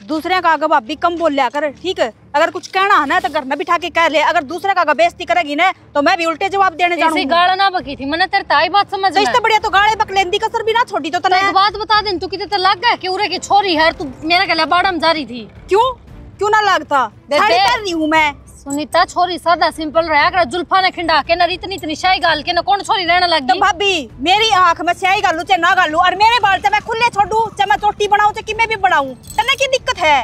दूसरे का आगे भाभी कम बोल लिया कर, ठीक है? अगर कुछ कहना है ना तो घर में बिठा के कह ले, अगर दूसरे का बेइज्जती करेगी ना तो मैं भी उल्टे जवाब देने जाऊंगी। गाड़ा ना बकी थी मैंने तेरे ताई बात समझ तो इससे बढ़िया तो गाड़े बकलेंदी कसर भी ना छोड़ी तो एक बात बता दे, तू कितने लग गया कि उरे की छोरी है तू मेरे गले बाड़म जा रही थी? क्यों ना लगता, साड़ी पहन रही हूँ मैं। सुनीता छोरी सादा सिंपल रहा कर, जुल्फा ने खिंडा के न इतनी शाही गाल के न कौन छोरी रहने लगी। तो भाभी मेरी आंख में स्याही गालू चाहे ना गालू, और मेरे बाल चाहे मैं खुले छोड़ू चाहे मैं चोटी बनाऊं चाहे कि मैं भी बढ़ाऊं, तन्ने की दिक्कत है?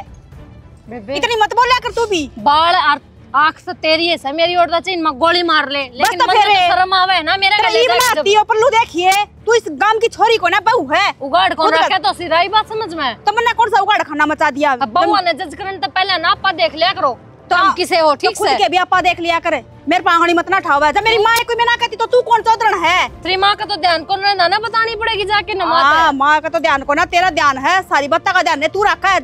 इतनी मत बोलिया कर तू भी। बाल आंख से तेरी है मेरी ओर चाहिए गोली मार ले, लेकिन तो मुझे शर्म आवे ना मेरे गले बनाती हो। पल्लू देखिए तू इस गांव की छोरी को ना बहू है, उगाड़ कौन रखा तो सिराई बात समझ में। तो मैंने कौन सा उगाड़ खाना मचा दिया? बहू ने जज करने तो पहले ना आपा देख लिया करो तो हम किसे हो, ठीक से? खुद के भी आपा देख लिया करे, मेरे पांगड़ी मत ना ठावा। जब मेरी माँ कोई मैं ना कहती तो तू कौन चौधरण है? तेरी माँ का तो ध्यान कौन रहना ना बतानी पड़ेगी जाके ना। माँ का तो ध्यान को ना, तेरा ध्यान है, सारी बत्ता का ध्यान है तू रखा है।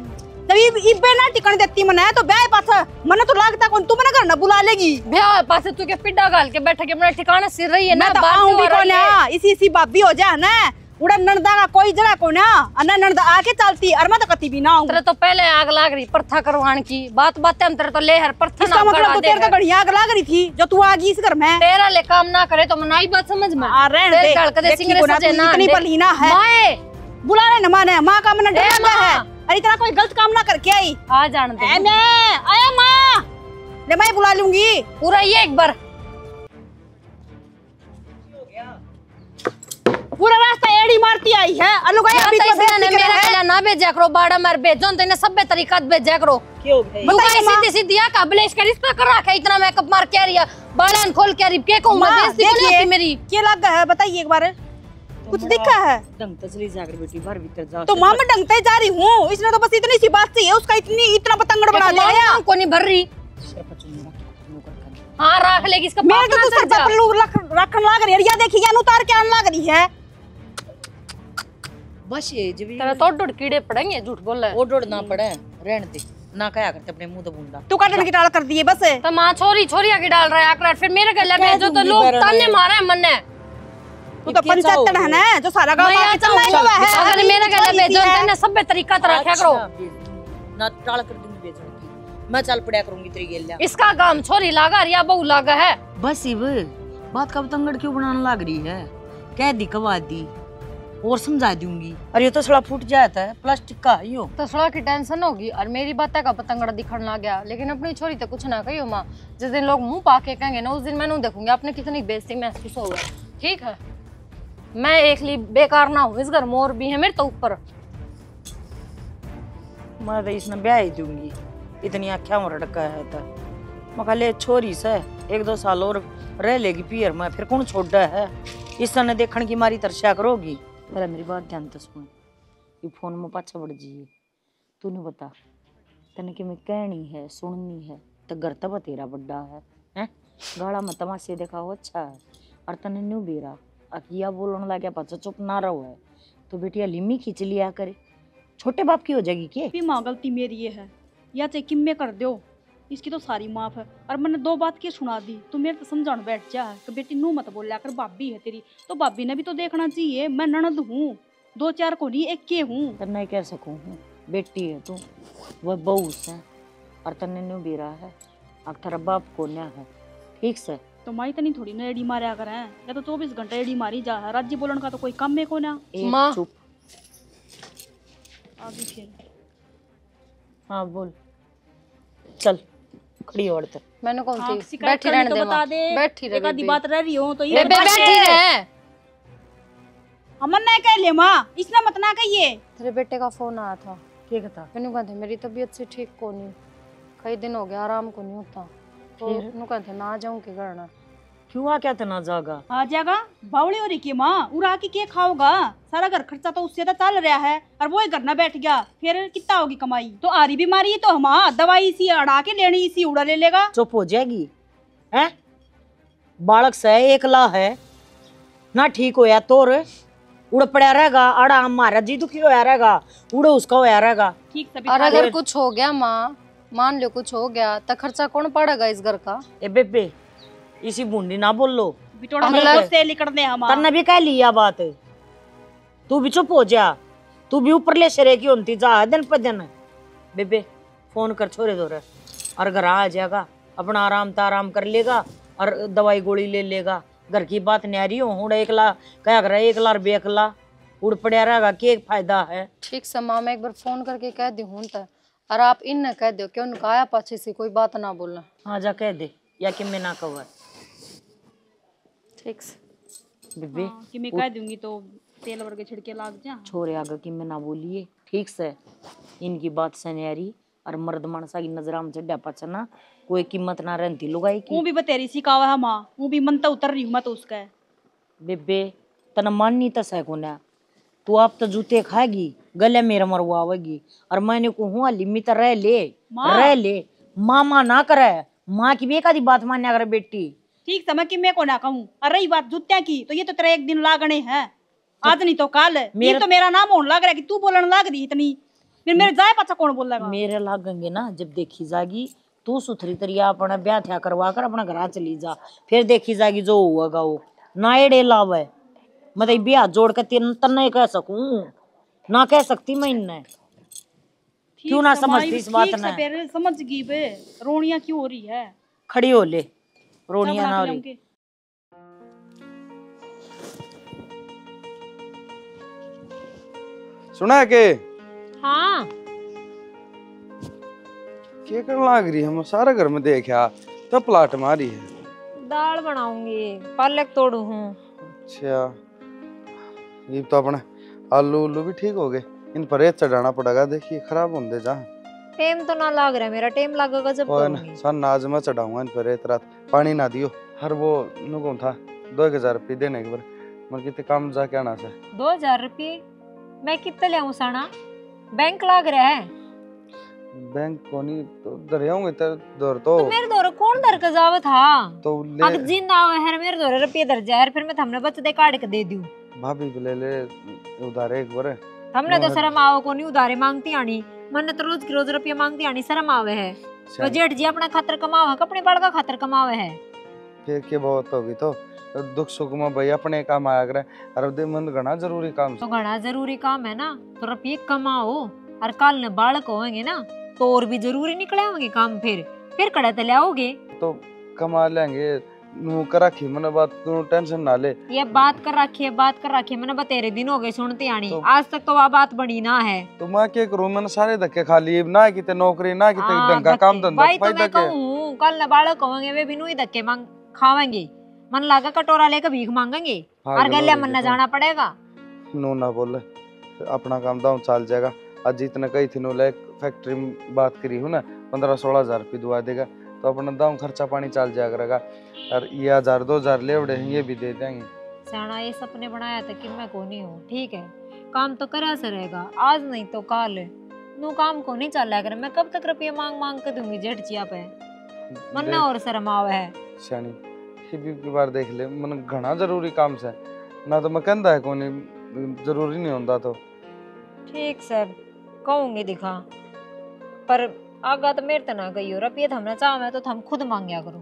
जब इबे ना टिकन देती मने तो ब्याह पास मने तो लागता कौन तू मने घर ना बुला लेगी। ब्याह पास तू के पिड्डा गाल के बैठे के मने ठिकाने सिर रही है ना, मैं तो आऊंगी कौन है? इसी बाबी हो जा ना, उड़ा नंदा का कोई जगह को ना अन्ना नंदा आके चलती और मैं तो कती भी ना हूं। तेरे तो पहले आग लाग रही प्रथा करवाने की बात हम तेरे तो लेहर प्रथा ना मतलब तो तेरे तो बढ़िया आग लाग रही थी जो तू आ गई इस घर में। तेरा ले काम ना करे तो मनाई बात समझ में आ रहे हैं। तेरे गल के सिंगरे सजे ना इतनी बलीना है, माए बुला रहे ना माने मां का मन डर है। अरे इतना कोई गलत काम ना करके आई आ जान दे। मैं आया मां ले मैं बुला लूंगी पूरा ये एक बार पूरा रास्ता एड़ी मारती आई है। अलू गया अभी तो मेरे कहला ना भेजा करो बाड़ा मार भेजो तो इन्हें सब तरीका भेजा करो। क्यों बताइए सीधी सीधी आ काबलेश का रिश्ता कर रखा है, इतना मेकअप मार के रिया बाड़न खोल के रिप के को मैं बेइज्जती नहीं होती मेरी। क्या लगा है बताइए एक बार, कुछ दिखा है? ढंग तसली जाकर बेटी बाहर भीतर जाओ। तो मां मैं ढंगते जा रही हूँ, इसने तो बस इतनी सी बात चाहिए उसका इतना पतंगड़ बना दिया। को नहीं भर रही हाँ रख लेगी इसका मेरे तो सर पर पल्लू रखन लाग रही है या देखिए या उतार के आने लाग रही है। बस ये जब तेरा तो डोड कीड़े पड़ेंगे, झूठ बोल रहा है। वो डोड ना पड़े रहने दे ना कहा करते अपने मुंह तो बूंदा तू काटने की टाल कर दिए बस। तो मां छोरी छोरी आके डाल रहा है आकर फिर मेरे गले भेजो तो लोग ताने मारे हैं मन ने। तू तो पंचायत है ना जो सारा गांव आके चलना है। अगर मेरे गले भेजो तो सब तरीका तरह रखा करो ना टाल कर दूंगी भेजने की, मैं चल पड़ा करूंगी तेरी गेलिया। इसका काम छोरी लागा रिया बहू लागा है। बस इव बात का पतंगड़ क्यों बनाने लग रही है? कह दी कवा दी और समझा दूंगी। अरे ये तो सड़ा फूट जाता है प्लास्टिक का यो तो सड़ा की टेंशन होगी और मेरी बात का पतंगड़ा दिखने लग गया। लेकिन अपनी छोरी तो कुछ ना कहियो माँ, जिस दिन लोग मुंह पाके कहेंगे ना उस दिन मैं नहीं देखूंगी आपने कितनी बेइज्जती महसूस होगा। ठीक है मैं एक ली बेकार ना हूँ, इस घर मोर भी है मेरे तो ऊपर। मैं तो इसने ब्याह ही दूंगी, इतनी आख्या में रटका है तो मैं ले छोरी से 1-2 साल और रह लेगी पियर में, फिर कौन छोड़ा है? इसने देखने की मारी तरसा करोगी। पहले मेरी बात ध्यान तो सुन, ये फोन में पाछा बढ़ जाइए। तूने बता तने कि मैं कहनी है सुननी है तो घर तब तेरा बड्डा है गाड़ा में तमाशे देखा हो अच्छा है और तने न्यू बेरा अकिया बोलने लगे पाछा चुप ना रहो है तो बेटिया लिम्मी खींच लिया करे, छोटे बाप की हो जाएगी के? माँ गलती मेरी ये है या चाहे किम्मे कर दो, इसकी तो सारी माफ है। और मैंने 2 बात की सुना दी तो मेरे तो समझाने बैठ जा कि बेटी नू मत बोल कर भाभी है तेरी, तो भाभी ने भी तो देखना चाहिए मैं ननद हूँ, 2-4 को नहीं एक के हूँ। तन्ने कह सकूँ बेटी है तू, वह बहू से और तन्ने न्यू बेरा है अक्थर बाप को न्या है ठीक से। तो माई तनी थोड़ी ना एड़ी मारा कर है या तो 24 घंटे एड़ी मारी जा है, राज्य बोलन का तो कोई कम है को ना। माँ चुप आगे फिर हाँ बोल चल खड़ी हो तक। मैंने कौन हाँ, सी बैठी रहने दे बता दे, बैठी रह आधी बात रह रही हो तो ये बैठी रहे। हमन नहीं कह ले माँ, इसने मत ना कहिए। तेरे बेटे का फोन आया था, क्या कहता? मैंने कहा था मेरी तबीयत से ठीक को नहीं, कई दिन हो गया आराम को नहीं होता, तो उन्होंने कहा था ना जाऊं के घर ना। क्यों आ क्या था ना जागा? आ जाएगा बावड़ी हो रही की माँ, उड़ा के क्या खाओगा? सारा घर खर्चा तो उससे तो चल रहा है और वो ही घर ना बैठ गया, फिर कितना होगी कमाई? तो आरी बीमारी तो हम दवाई इसी अड़ा के लेनी इसी उड़ा ले लेगा, चुप हो जाएगी हैं? बालक से एकला है ना ठीक होया तोर उड़ पड़ा रहेगा, अड़ा हमारा जी दुखी होया रहेगा, उड़ो उसका होया रहेगा। ठीक से और अगर कुछ हो गया माँ, मान लो कुछ हो गया तो खर्चा कौन पड़ेगा इस घर का? ए बेबे इसी बूंदी ना बोल लो, बिटोड़ा से लिकड़ने हम तन्ने भी कह लिया बात, तू भी चुप हो जा, तू भी ऊपर ले शरे की होती जा दिन पर दिन बेबे फोन कर छोरे दो रे, और घर आ जाएगा, अपना आराम कर लेगा और दवाई गोली ले लेगा। घर की बात नहीं आ रही हो, हूँ एकला क्या कर एकला और बेकला उड़ पड़ा रहेगा, क्या फायदा है। ठीक से माँ, मैं एक बार फोन करके कह दी हूँ तो, और आप इन न कह दो कि उनका आया पाछे से कोई बात ना बोलना। हाँ जा कह दे, या कि मैं ना कहूँ। ठीक से बेबे हाँ, कि मैं कह दूंगी तो तेल वर्गे छिड़के लाग जा। छोरे आगे कि मैं ना बोलिए, ठीक से इनकी बात सन्यारी और मर्द मानसा की नजर में चढ़ा पाचा ना कोई कीमत ना रहती लुगाई की। वो भी बतेरी सिखावा है माँ, वो भी मन तो उतर रही हूँ मैं तो उसका। बेबे तना माननी तो सह कोना, तू आप तो जूते खाएगी, गले मेरा मरवावेगी, और मैंने को हुआ लिमिट रह ले रह ले। मामा ना करे, माँ की भी एक आधी बात मान्या करे बेटी। ठीक समय कि मैं को ना कहूँ। और रही बात जूत्या की, तो ये तो तेरा एक दिन लागने हैं, आज नहीं तो कल। ये तो मेरा नाम होने लग रहा है कि तू बोलने लग रही इतनी, फिर मेरे जाए पाछा कौन बोलेगा। मेरे लागेंगे ना जब देखी जागी, तू सुथरी तरिया अपना ब्याह थया करवा कर अपना घर चली जा, फिर देखी जागी जो होगा वो ना एड़े लावे। मतलब ब्याह जोड़ के तन्ने कह सकूं, ना कह सकती मैं इन्ने, क्यों ना समझती इस बात ने। फिर समझ गई बे, रोनिया क्यों हो रही है। खड़ी हो ले, रोनिया ना हो रही। सुना के हाँ क्या करने लाग रही है, हम सारा घर में देखा तो प्लाट मारी है। दाल बनाऊंगी, पालक तोड़ू हूँ। अच्छा ये तो अपने आलू उल्लू भी ठीक हो गए, इन पर रेत चढ़ाना पड़ेगा, देखिए खराब होंगे जा। टेम तो ना लाग रहा है, मेरा टेम लगेगा जब करूंगी। सन आज मैं चढ़ाऊंगा इन पर रेत, रात पानी ना दियो। हर वो नुकम था 2000 रुपये देने के बार मन कितने काम जाके आना से। 2000 रुपये मैं कितने ले आऊं साना, बैंक लाग रहा है। बैंक को नहीं तो दरियाऊंगे दर तो मेरे दौर कौन दर का जावत था तो ले अगर जिंदा आवे है मेरे दौर रुपये दर जाए, फिर मैं थमने बच दे काट के दे दूं। भाभी को ले ले उधार एक बार। हमने तो शर्म आओ को नहीं उधारे मांगती आनी, मन तो रोज की रोज रुपये मांगती आनी शर्म आवे है। तो जेठ जी अपना खातर कमावे है, अपने बड़ का खातर कमावे है। फिर के बहुत होगी तो दुख सुख में भाई अपने काम आया करे, और दे मन घना जरूरी काम तो घना जरूरी काम है ना, तो रुपये कमाओ, और कल ने बालक होंगे ना तो और भी जरूरी निकले होंगे काम, फिर कड़े तो लाओगे। तो कमा लेंगे, नू कर रखी मैंने बात, तू टेंशन ना ले। ये बात कर रखी है मैंने बतेरे दिन हो गए सुनती आनी, तो आज तक तो वह बात बनी ना है। तो मैं क्या करूं, मैंने सारे धक्के खा लिए ना, किते नौकरी ना किते ढंगा काम धंधा भाई तो मैं कहूं कल न बालक होंगे वे भी नू ही धक्के मांग खावेंगे, मन लागा कटोरा लेकर भीख मांगेंगे और गले मन न जाना पड़ेगा। नू ना बोले, अपना काम दाऊ चल जाएगा। आज जितने कही थी नू ले फैक्ट्री में बात करी हूँ ना, 15-16 हजार रुपये दुआ देगा, तो अपना दाम खर्चा पानी चल जाया करेगा, और ये 1000-2000 लेवड़े हैं ये भी दे देंगे। साना ये सपने बनाया था कि मैं को नहीं हूँ, ठीक है काम तो करा से रहेगा, आज नहीं तो कल नू काम को नहीं चल कर, मैं कब तक रुपये मांग मांग के दूंगी जेठ जिया पे, मन और शर्म आवे है। सियानी ये भी बार देख ले, मन घना जरूरी काम से ना, तो मैं कहता है कोनी जरूरी नहीं होता तो ठीक सर कहूंगी दिखा, पर आगा तो मेरे तो ना गई हो रुपये हमने चाह मैं तो हम खुद मांगया करूं।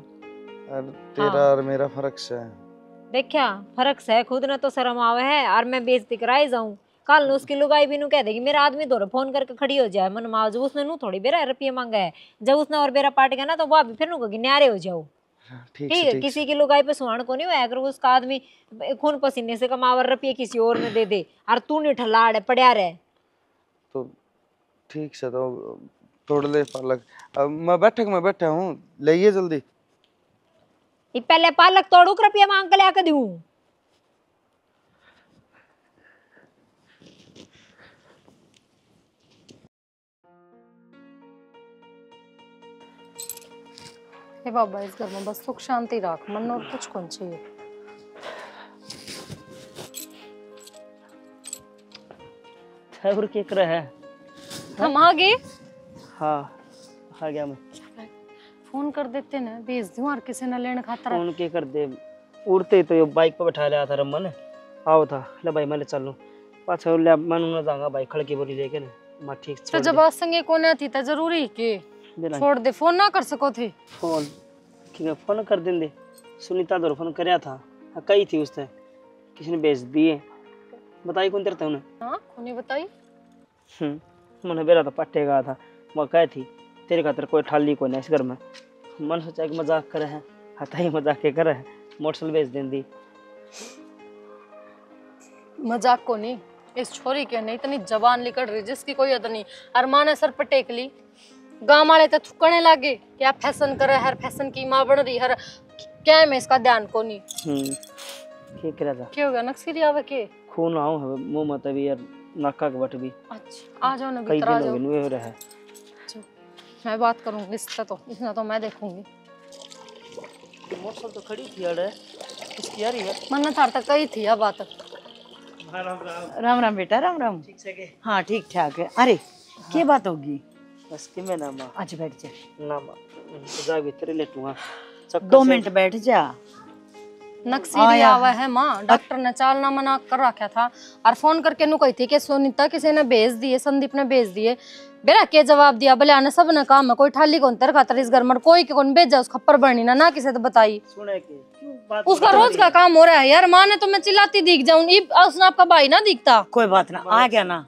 तेरा और मेरा फर्क से है, देखा फर्क से खुद ने तो शर्म आवे है, और मैं बेइज्जती कराई जाऊं कल उसकी लुगाई भी नू कह देगी मेरा आदमी दौरे फोन करके खड़ी हो जाए मन माओ, जब उसने नू थोड़ी बेरा रुपये मांगा है, जब उसने और बेरा पाट गया ना तो वह भी फिर नू कहेगी न्यारे हो जाओ। ठीक है किसी की लुगाई पे सुहान को नहीं हुआ, अगर उसका आदमी खून पसीने से कमावर रुपये किसी और ने दे दे और तू नहीं ठल्लाड़ पड़ा रहे तो ठीक से तो तोड़ ले पालक। अब मैं बैठा हूँ, लाइए जल्दी। पहले पालक तोड़ू रुपया मांग के लेकर दूं। हे बाबा इस घर में बस सुख शांति राख, मन और कुछ कौन चाहिए। और क्या कर रहा है? हम आ गए। हाँ आ गया मैं। फोन कर देते ना, भेज दूं और किसी ने लेने खातर। फोन क्या कर दे, उड़ते तो बाइक पे बैठा लिया था रमन, आओ था ले भाई मैं चल लूं पाछा ले मन न जाऊंगा भाई खड़की बोली लेके ना मैं ठीक तो जब आज संगे कोने थी तो जरूरी के छोड़ दे, फोन ना कर सको थे। फोन ठीक है फोन कर देंगे, सुनीता दो फोन करया था, कही थी उसने किसी ने भेज दिए, बताई कौन तेरे उन्हें? हाँ कौन बताई? मैंने बेरा तो पट्टे गया था, मैं कही थी तेरे खातर कोई ठाली को नहीं इस घर में। मन सोचा कि मजाक करे है, हता ही मजाक के करे है, मोटरसाइकिल बेच देंदी। मजाक को नहीं, इस छोरी के नहीं इतनी जबान निकल रही जिसकी कोई हद नहीं। अरमान ने सर पर टेक ली, गांव वाले तो थुकने लागे क्या फैशन करे, हर फैशन की माँ बन रही, हर क्या है इसका ध्यान को नहीं। क्या करा था? क्या हो गया, नक्सीरी आवे के खून आऊं है मुंह मत भी यार, नाका के बट भी। अच्छा आ जाओ ना, कई भीतर आ दिन जाओ। हो गए रहा है। मैं बात करूंगी इससे, तो इसने तो मैं देखूंगी। मोटरसाइकिल तो खड़ी थी अरे, इसकी आ रही है। मन थार तक कही थी यह बात। राम राम बेटा, राम राम। ठीक से के? हाँ ठीक ठाक है। अरे क्या बात होगी? बस कि मैं ना मां, आज बैठ जा, ना मां तो जा भीतर लेटूंगा। 2 मिनट बैठ जा। नक्सीरी आवा है माँ, डॉक्टर ने चालना मना कर रखा था और फोन करके नु कही थी कि सुनीता किसी ने भेज दिए, संदीप ने भेज दिए। बेरा के जवाब दिया, भले आने सब ने काम है, कोई ठाली कौन तेरे खातर इस घर में कोई के कौन भेजा उस खप्पर बनी ना किसी तो बताई। सुने के क्यों बात उसका रोज का काम हो रहा है यार। माँ ने तो मैं चिल्लाती दिख जाऊं, उसने आपका भाई ना दिखता। कोई बात ना, आ गया ना,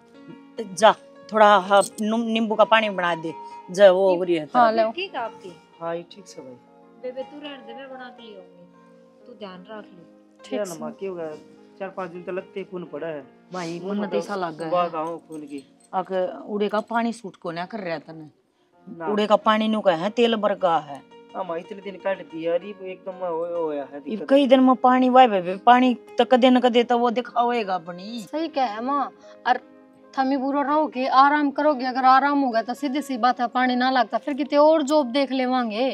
जा थोड़ा नींबू का पानी बना दे, जा वो हो रही है। हाँ ले ठीक है आपकी हाँ ये ठीक से भाई। बेबे तू रहने दे, मैं बना के ले आऊंगी, तू ध्यान रख ले। ठीक ना मां, क्यों गया 4-5 दिन तो लगते खून पड़ा है भाई मन तो ऐसा लग सुबह गया गाँव खून की। अक उड़े का पानी सूट को ना कर रहा तने, ना उड़े का पानी नु का है तेल बरगा है। हम इतने दिन काट दिया यार, ये एकदम होया है ये दिक्कत। कई दिन में पानी वाई बे पानी तो कदे न कदे तो वो दिखावेगा अपनी। सही क्या है माँ। और थमी बुरा रहोगे, आराम करोगे, अगर आराम होगा तो सीधी सी बात है, पानी ना लगता फिर कितने और जॉब देख लेवांगे।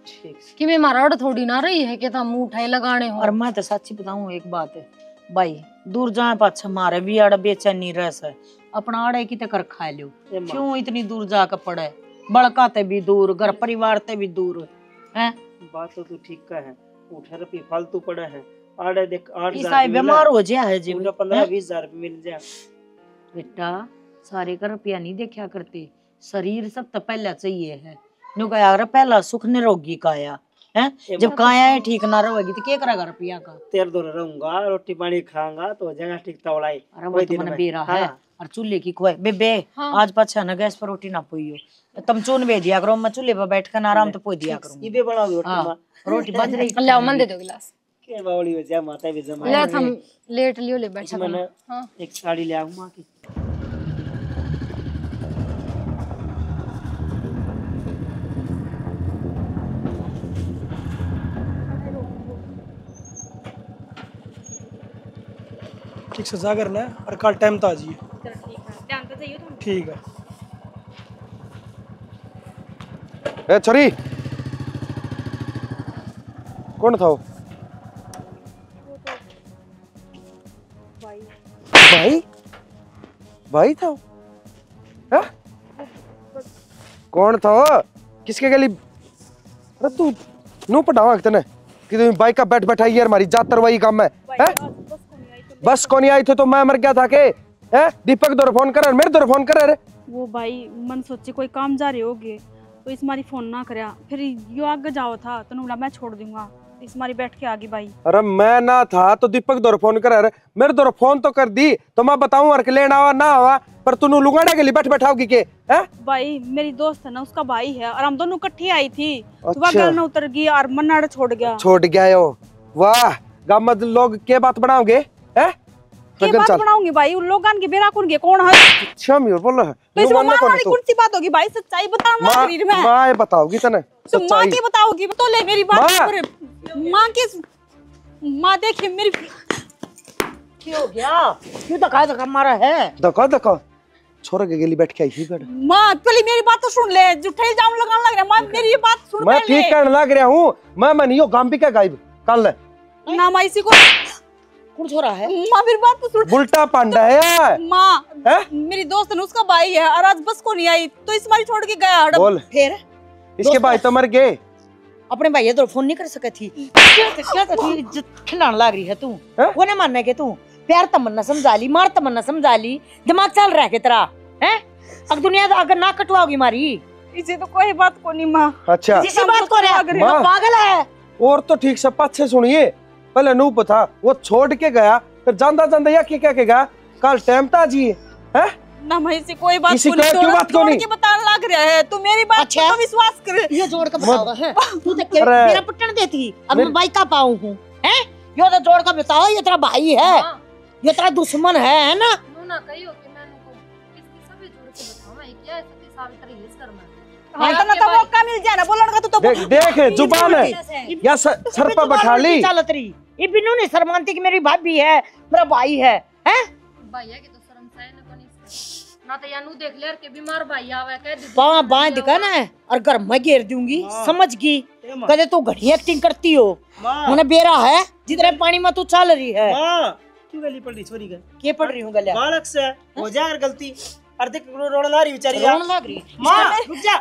ठीक से। कि मैं मारा अड़ थोड़ी ना रही है कि हम उठाए लगाने हो। और मैं तो सच्ची बताऊं एक बात है भाई, दूर जाए पाछा मारे भी आड़ा बेचैनी रस है, अपना आड़े की कर खा लो, ए मां, क्यों इतनी दूर जाकर पड़े, बड़का ते भी दूर, घर परिवार ते भी दूर है। बात तो तू ठीक का है, उठा रुपये फालतू पड़ा है। आड़े देख 8,000 ईसाई बीमार हो जाए है जी। 15-20 हजार मिल जाए। बेटा सारे का रुपया नहीं देखा करते, शरीर सब तो पहला चाहिए है। नु कहा यार पहला सुख निरोगी काया है, जब काया है ठीक ना रहेगी तो क्या करेगा रुपया का। तेरे दो रहूंगा, रोटी पानी खाऊंगा तो जगह ठीक तवड़ाई। अरे वो तो मन बेरा है। और चूल्हे की खोए बेबे, आज पाछा ना गैस पर रोटी ना पोइयो, तुम चून बे दिया करो, मैं चूल्हे पर बैठ कर आराम तो पोई दिया करूँ। इबे बनाओ रोटी मां। रोटी बज रही ले मन दे दो गिलास। के बावली हो जाए माता भी जमा। ले हम लेट लियो, ले बैठा मैंने हाँ। एक साड़ी ले आऊं मां की। ठीक से जागर ना, और कल टाइम तो आ जाइए। ध्यान तो चाहिए तुम। ठीक है। ए छोरी, कौन था वो? भाई भाई था वो? है? कौन था वो? किसके गली? अरे तू नो पटावा तने कि तुम बाइक का बैठ बैठा यार, हमारी जातर वही काम है। बस कौन आई थे तो मैं मर गया था के? है दीपक दौर फोन कर, मेरे दौर फोन कर। वो भाई मन सोचे कोई काम जा रहे होगे तो इस मारी फोन ना करया, फिर यो आगे जाओ था तो बोला मैं छोड़ दूंगा, इस मारी बैठ के आगे भाई। अरे मैं ना था तो दीपक दौर फोन कर, मेरे दौर फोन तो कर दी तो मैं बताऊं और लेना आवा ना आवा, पर तू लुगाड़ा के लिए बैठ बैठाओगी के? है भाई मेरी दोस्त है ना, उसका भाई है और हम दोनों इकट्ठी आई थी। अच्छा। वह गल ना उतर गई और मन्नाड़ छोड़ गया। छोड़ गया यो, वाह गाँव में लोग के बात बनाओगे? है के बात बनाऊंगी भाई, उन लोगन के बेरा कौन के कौन है? अच्छा मी बोल रहा है तो इसमें मां वाली कौन सी बात होगी भाई? सच्चाई बताना शरीर में। मां बताओगी तने तो मां सच्चाई? की बताओगी तो ले मेरी बात पर मां की मां देखिए मेरी क्या हो गया? क्यों धक्का मारा है? देखो देखो छोरे के गली बैठ के आई थी गड़। मां पहले मेरी बात तो सुन ले, झूठे इल्जाम लगाने लग रहा है। मां मेरी ये बात सुन मैं पहले। ठीक करने लग रहा हूं, मैं मनियो गांबी का गायब कल ना मां इसी को कौन छोरा है? मां मेरी बात तो सुन। उल्टा पांडा है मां हैं? मेरी दोस्त है ना, उसका भाई है और आज बस को नहीं आई तो इस बारी छोड़ के गया हड़प। बोल फिर इसके भाई तो मर गए। अपने भाई तो फोन नहीं कर सके थी, क्या थी इज्जत खिलाने लग रही है तू? हैं? वो नहीं मानने के तू प्यार तमन्ना समझा ली, मार तमन्ना समझा ली, दिमाग चल रहा है कि तेरा है? अब दुनिया अगर ना कटवाओगी मारी इसे तो कोई बात को नहीं मां। अच्छा इसी बात को पागल है, पागल है। और तो ठीक से पाछे सुनिए, पहले नूप था वो छोड़ के गया, फिर जानदा जानदा या क्या के गया कल टाइम था जी है ना भाई से कोई बात इसी को नहीं, को क्यों बात को नहीं? बताने लाग रहा है, तू मेरी बात अच्छा? तो विश्वास कर। ये जोड़ के बताओ है तू तो अरे। मेरा पट्टन देती अब मैं बाइक का पाऊं हूँ हैं यो तो जोड़ के बताओ ये तेरा भाई है माँ, ये तेरा दुश्मन है ना नू ना कहियो कि मैंने को किसकी सभी जोड़ के बताऊं मैं क्या सती सावित्री हिस कर मैं। हाँ तो ना तो मौका मिल जाए ना बोलने का, तो देख जुबान है या सर पर बैठा ली। चलत रही ये बिन्नू ने शर्मानती की मेरी भाभी है मेरा भाई है हैं भैया की तो शर्म सहे न कोनी इसके। ना तो यानू देख ले के बीमार भाई आवे कह दे बाँ बाँ दिखा ना और घर में घेर दूंगी समझ गई कदे तू घड़ी एक्टिंग करती हो मैंने बेरा है जितने पानी में तू चल रही है क्यों गली पड़ रही छोरी का के पड़ रही हूँ गलिया बालक से हो जाएगा गलती अर्धे रोड ला रही बेचारी रोने लग रही माँ रुक जा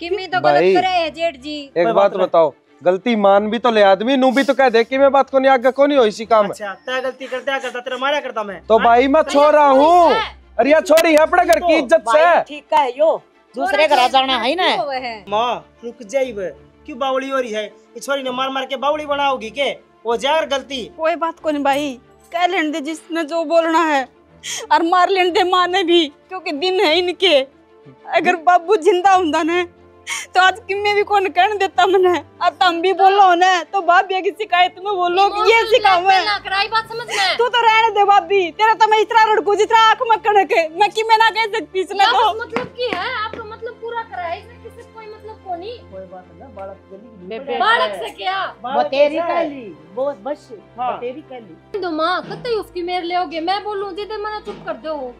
किमी तो भाई, गलत करे है जेठ जी। एक बात बताओ, गलती मान भी तो ले आदमी, नू भी तो कह दे कि मैं बात को नहीं आगे को नहीं हो इसी काम में। अच्छा तय गलती करता करता तेरा मारा करता मैं तो भाई मैं छोरा हूँ, अरे यार छोरी है अपने घर की इज्जत से। भाई ठीक है यो दूसरे घर जाना है ना माँ रुक जाइब क्यों बावली हो रही है ये छोरी ने मार मार के बावली बनाओगी के वो जाकर गलती कोई बात को नहीं भाई, कह लेने दे जिसने जो बोलना है, और मार लेने दे माँ ने भी, क्योंकि दिन है इनके। अगर बाबू जिंदा होता ना तो आज किम्मे भी कौन कहने देता मैंने। अब तुम भी बोलो ना तो भाभी की शिकायत में बोलो कि ये सिखाओ है। ना कराई बात समझ में। तू तो रहने दे भाभी, तेरा तो मैं इतना लड़कू जितना आंख में कणक है, मैं कि मैं ना कह सकती इसने तो। मतलब की है आपका मतलब पूरा करा है इसमें किसी कोई मतलब को नहीं। कोई बात ना बालक गली बालक से क्या वो तेरी कहली वो बस वो तेरी कहली दो माँ कतई उसकी मेरे ले होगे मैं बोलूं दीदी मना चुप कर दो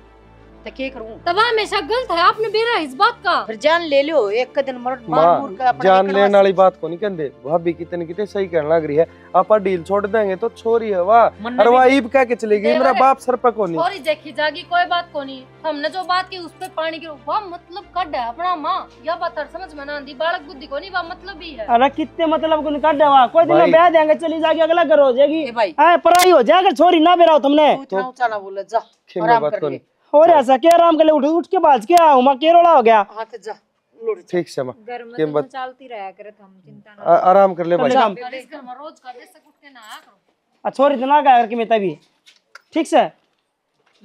तो क्या करूं तब हमेशा गलत है आपने बेरा इस बात का। फिर जान ले लो एक दिन मर माँ मूर का अपना जान एक लेने करवा वाली बात को नहीं कहते, भाभी कितने कितने सही कहने लग रही है। आप डील छोड़ देंगे तो छोरी है वाह, मन अरे में वाह ईब कह के चली गई, मेरा बाप सर पे को नहीं। और देखी जागी कोई बात को नहीं, हमने जो बात की उस पे पानी गिरो वाह मतलब कड है अपना माँ यह बात हर समझ में ना आंदी बालक बुद्धि को नहीं वाह मतलब भी है। अरे कितने मतलब को निकाल देवा कोई दिन भाई। ब्याह देंगे चली जाएगी अगला घर हो जाएगी ए भाई हां पराई हो जाएगा छोरी ना बेराओ तुमने तू इतना ऊंचा ना बोले जा खेमे आराम बात कर को ले नहीं। और ऐसा क्या आराम कर ले उठ के बाज के आऊं मैं केरोला हो गया हाथ जा लुट ठीक से माँ घर में के तो बात चलती रहा करे, हम चिंता ना। आराम कर ले भाई। काम इस घर में रोज का जैसे कुछ के ना आया करो। छोरी इतना गया करके मैं तभी ठीक से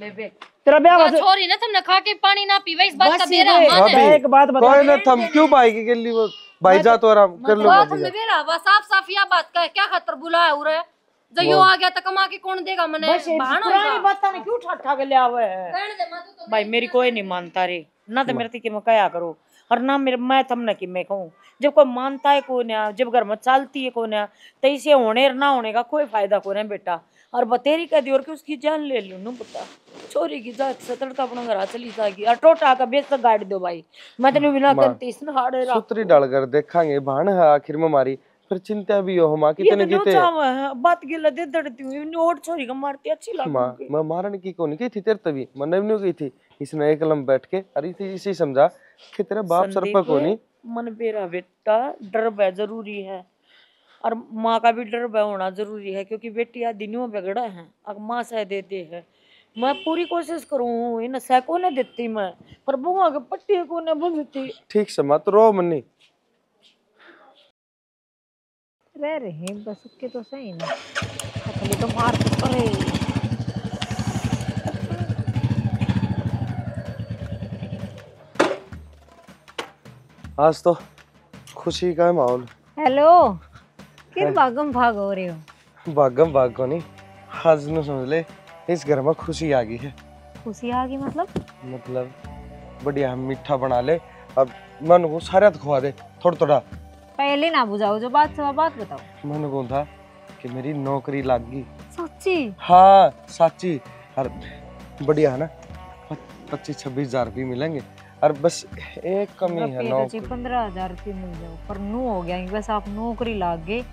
बेबे तेरा ब्याह क्या छोरी ना तुमने खा के पानी ना पीवा इस बात का बस बेरा ये माने भाभी एक बात बता कोई ना थम क्यों भाई के लिए वो भाई जा तो आराम कर लो बात भाभी हमने जा। बेरा वा साफ साफ यह बात का है, क्या खातर बुलाया हो रहा है जो यो आ गया तो कमा के कौन देगा मने बस ये बहाना पुरानी होगा बात ने क्यों ठाठा के ले आवे है कहने दे मैं तो भाई मेरी कोई नहीं मानता रे ना तो मेरे की मैं कया करो और ना मेरे मैं थमने की मैं कहूँ जब कोई मानता है को ना जब घर में चलती है को ना तो इसे होने और ना होने का कोई फायदा को ना बेटा। और बतेरी कह दी और कि उसकी जान ले लूं ना बता छोरी की जात सतर तो अपना घर चली जाएगी और टोटा का बेच तक गाड़ी दो भाई मैं तेने बिना करती इसने हाड़े रख सूत्री डाल कर देखेंगे भान है आखिर में हमारी, फिर चिंता भी हो माँ ये कितने तो किते चाव है बात गिला दे दड़ती हूँ नोट छोरी का मारती अच्छी माँ लगती मैं मारने की कौन की थी तेरे तभी मन नहीं गई थी। इसने एक लम्ब बैठ के अरे इसी समझा कि तेरे बाप सर पर को नहीं मन बेरा बेटा डर बह जरूरी है और माँ का भी डर बह होना जरूरी है क्योंकि बेटी आदि न्यू बिगड़ा है अब माँ सह देते है मैं पूरी कोशिश करूँ इन सह को न देती मैं पर बुआ के पट्टी को न बंधती ठीक से मत रो मन्नी रह रहे बस के तो सही ना अपने तो मार पड़े। आज तो खुशी का माहौल। हेलो किन भागम भाग हो रहे हो? भागम भाग को नहीं आज न समझ ले इस घर में खुशी आ गई है। खुशी आ गई मतलब बढ़िया हम मीठा बना ले अब मन को सारा खुआ दे थोड़ा थोड़ा। पहले ना बुझाओ जो बात सब बात बताओ। मन को था कि मेरी नौकरी लग गई। सच्ची? हाँ सच्ची। और बढ़िया है ना 25-26 हजार रुपये मिलेंगे और बस एक कमी है नौकरी। 15,000 रुपये मिल जाओ पर नू हो गया बस आप नौकरी लाग गए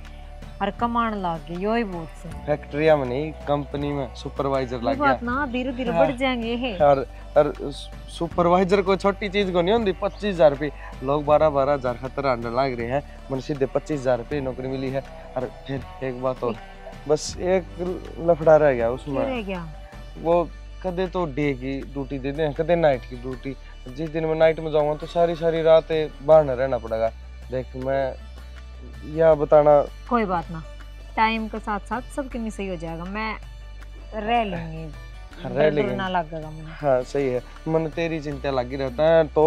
और कमाण लाग गए यो ही बहुत से फैक्ट्रिया में नहीं कंपनी में सुपरवाइजर लग गया। बात ना धीरे धीरे बढ़ जाएंगे है। और सुपरवाइजर को छोटी चीज को नहीं होती 25,000 रुपये लोग 12-12 खतर आने लग रहे हैं मन सीधे 25,000 रुपये नौकरी मिली है। और फिर एक बात और बस एक लफड़ा रह गया उसमें रह गया वो कदे तो डे की ड्यूटी दे दें कदे नाइट की ड्यूटी। जिस दिन मैं नाइट में जाऊंगा तो सारी रातें बाहर न रहना पड़ेगा। देख मैं यह बताना कोई बात ना टाइम के साथ साथ सब कितनी सही हो जाएगा मैं रह लूंगी रह लेंगे ना लगेगा मुझे। हाँ सही है मन तेरी चिंता लगी रहता है तो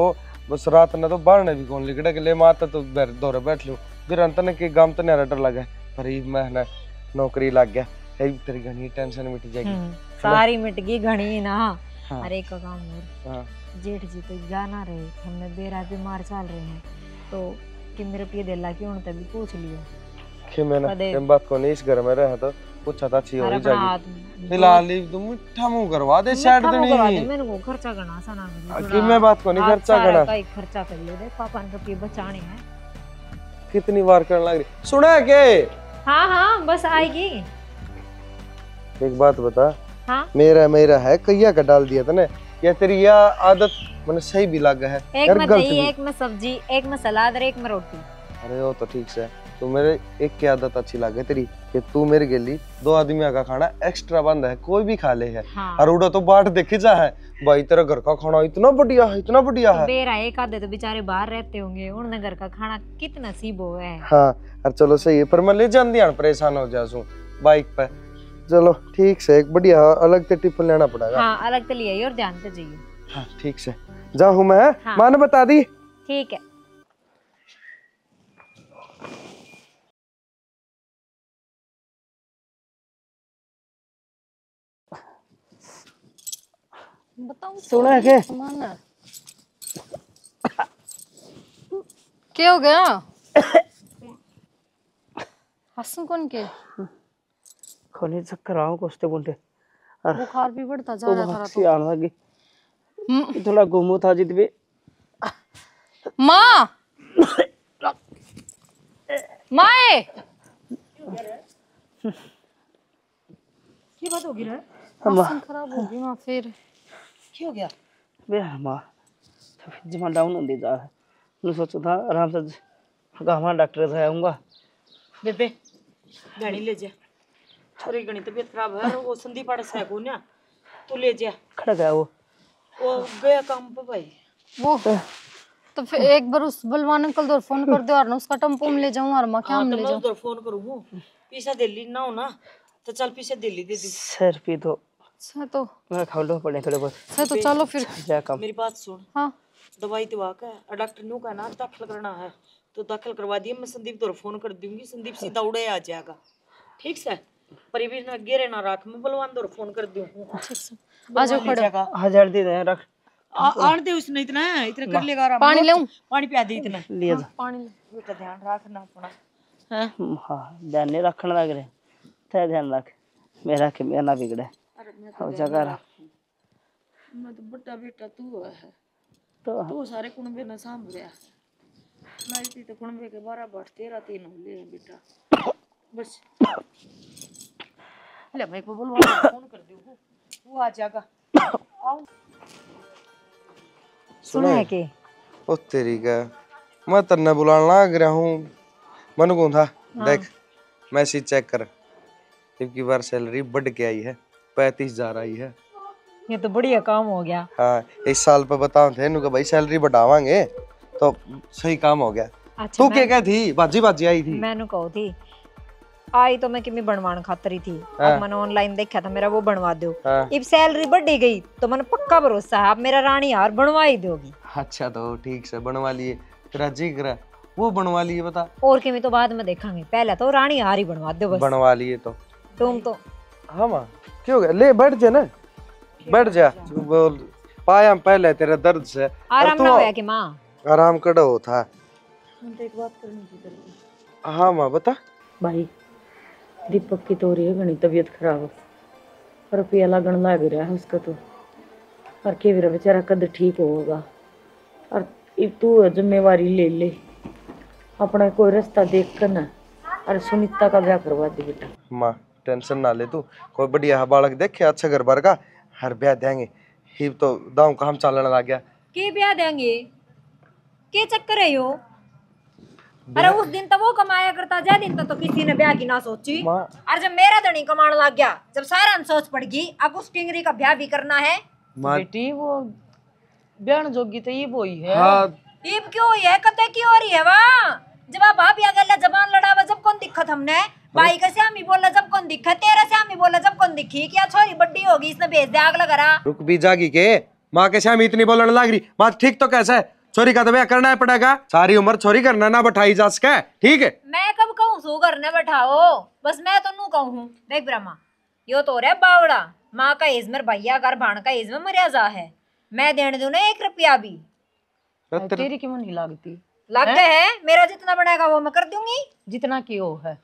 बस रात ने तो बाहर ने भी कौन लिखड़ा के ले माता तो दौरे बैठ लो फिर अंत ने के गांव तो नहीं डर लगा पर ये मैं नौकरी लग गया है तेरी घनी टेंशन मिट जाएगी सारी मिट गई घनी ना। हाँ। अरे का काम और हाँ। जेठ जी तो जाना रहे, हमने बेरा बीमार चल रहे हैं तो कि मेरे पिए दिला क्यों तभी पूछ लियो कि मैंने कदे- इन बात को नहीं इस घर में रहा तो कुछ आता अच्छी हो अरे ही अपना जाएगी हाथ फिलहाल ही तुम मिठा मुंह करवा दे साइड तो नहीं मैंने वो खर्चा करना सा ना करो कि मैं बात को नहीं खर्चा करना का एक खर्चा कर लियो दे पापा ने रुपये बचाने हैं। कितनी बार करने लग रही सुना के हाँ बस आएगी। एक बात बता हाँ मेरा है कैया का डाल दिया था ना या तेरी यह आदत मैंने सही भी लगा है एक यार में गलत दही भी। एक में सब्जी एक में सलाद और एक में रोटी। अरे वो तो ठीक से तो मेरे एक की आदत अच्छी लगे तेरी कि तू मेरे के लिए 2 आदमी का खाना एक्स्ट्रा बंद है कोई भी खा ले है हाँ। और उड़ा तो बाट देखी जा है भाई तेरा घर का खाना इतना बढ़िया है इतना बढ़िया है बेरा एक आधे तो बेचारे बाहर रहते होंगे उन्हें घर का खाना कितना नसीब हुआ है। हाँ और चलो सही है पर मैं ले जान दिया परेशान हो जाऊं बाइक पे चलो ठीक से एक बढ़िया अलग से टिफिन लेना पड़ेगा हाँ अलग तो लिए और ध्यान से जाइए। हाँ ठीक से जाऊँ मैं हाँ। माँ ने बता दी ठीक है। बताओ सुना के सामान है। क्या हो गया हंसू कौन के खोने चक्कर आओ कोस्ते बुंटे बुखार भी बढ़ता जा तो रहा था हंसी आने लगी हम्म, थोड़ा घूमो था जित भी माँ माए की बात होगी रे मौसम खराब हो गई माँ फिर की हो गया बे माँ जमा डाउन होती जा है मैं सोचा था आराम से गाँव डॉक्टर से आऊँगा बेबे गाड़ी ले जा छोरी गणी तबीयत खराब है वो संदीप पाड़ा से को ना तू ले जा खड़ा गया वो गया काम पे भाई वो तो फिर एक बार उस बलवान अंकल दो फोन कर दो और ना उसका टेम्पो में ले जाऊँ और माँ क्या हाँ में तो ले मैं जाऊँ उधर फोन करूँ पीछा दिल्ली ना हो ना तो चल पीछे दिल्ली दे दी सर पी तो अच्छा तो मैं खा लो पड़े थोड़े बहुत अच्छा तो चलो फिर जा काम मेरी बात सुन हाँ दवाई तो आका है और डॉक्टर नु का ना दाखिल करना है तो दाखिल करवा दिए मैं संदीप तो फोन कर दूंगी संदीप सीधा उड़े आ जाएगा ठीक से परिवेश ना गिरे ना राख मैं बलवान दो फोन कर दूं आ जाओ खड़े 1000 दे दे रख आन दे उसने इतना कर लेगा आराम पानी लाऊं पानी पिया दे इतना लिए जा पानी ले। बेटा ध्यान रखना अपना हैं हाँ ध्यान नहीं रखने लग रहे ते ध्यान रख मेरा के मेरा ना बिगड़े अरे मैं हो जगह रहा मैं तो बड़ा बेटा तू है तो तू सारे कुनबे न सांभ गया मैं इसी तो कुनबे के 12 बढ़ 13 3 हो ले बेटा बस ले मैं को बोलवा फोन कर दूं वो आ जाएगा आओ सुना है कि ओ तेरी का मैं तन्ने बुलाने लग रहा हूँ मन को था देख मैसेज चेक कर इनकी बार सैलरी बढ़ के आई है 35,000 आई है ये तो बढ़िया काम हो गया। हाँ इस साल पे बताओ थे इनको भाई सैलरी बढ़ावांगे तो सही काम हो गया अच्छा तू क्या क्या थी बाजी बाजी आई थी मैंने कहो थी आई तो मैं किमी बनवान खातर ही थी। हाँ। अब मैंने ऑनलाइन देखा था मेरा वो बनवा दो। हाँ। अब सैलरी बढ़ी गई तो मैंने पक्का भरोसा है अब मेरा रानी हार बनवा ही दोगी। अच्छा तो ठीक से बनवा लिए तेरा जी करा वो बनवा लिए बता और किमी तो बाद में देखेंगे पहले तो रानी हार ही बनवा दो बस। बनवा लिए तो तुम तो हाँ माँ क्यों हो गया ले बैठ जा ना बैठ जा बोल पाया पहले तेरा दर्द से आराम ना होया कि माँ आराम कड़ा हो था तो एक बात करनी थी तेरे को हाँ माँ बता भाई दीपक की तो हो रही है घनी तबीयत खराब रुपया लगन लग रहा है उसका तो और के मेरा बेचारा कद ठीक होगा और तू जिम्मेवारी ले ले अपना कोई रास्ता देख कर ना और सुनीता का ब्याह करवा दे बेटा माँ टेंशन ना ले तू कोई बढ़िया बालक देखे अच्छा घर भर का हर ब्याह देंगे ही तो दाऊ काम चलने लग गया के ब्याह देंगे के चक्कर है यो। अरे उस दिन तो वो कमाया करता जय दिन तो किसी ने ब्याह की ना सोची। माँ और जब मेरा धनी कमाने लग गया जब सारा सोच पड़ गई अब उस टिंगरी का ब्याह भी करना है। माँ बेटी वो ब्याह जोगी तो ये वो ही है हाँ ईब क्यों हुई है कते की हो रही है वहाँ जब आप भाभी अगला जबान लड़ावा जब कौन दिक्कत हमने भाई का से हम ही बोला जब कौन दिक्कत तेरा से हम ही बोला जब कौन दिखी क्या छोरी बड्डी होगी इसने भेज दे आग लगा रहा। रुक भी जागी के माँ के सामने इतनी बोलने लग रही माँ ठीक तो कैसे है छोरी का तो ब्याह करना पड़ेगा, सारी उम्र छोरी करना ना बैठाई जा सके, ठीक है। मैं कब कहूँ सो घर ने बैठाओ, बस मैं तो नू कहूँ देख ब्रह्मा, यो तो रे बावड़ा माँ का एज में भैया घर भाण का एज में मर्यादा है, मैं देने दूं ना 1 रुपया भी। तेरी क्यों नहीं लगती? लगते है मेरा जितना बनेगा वो मैं कर दूंगी। जितना की हो है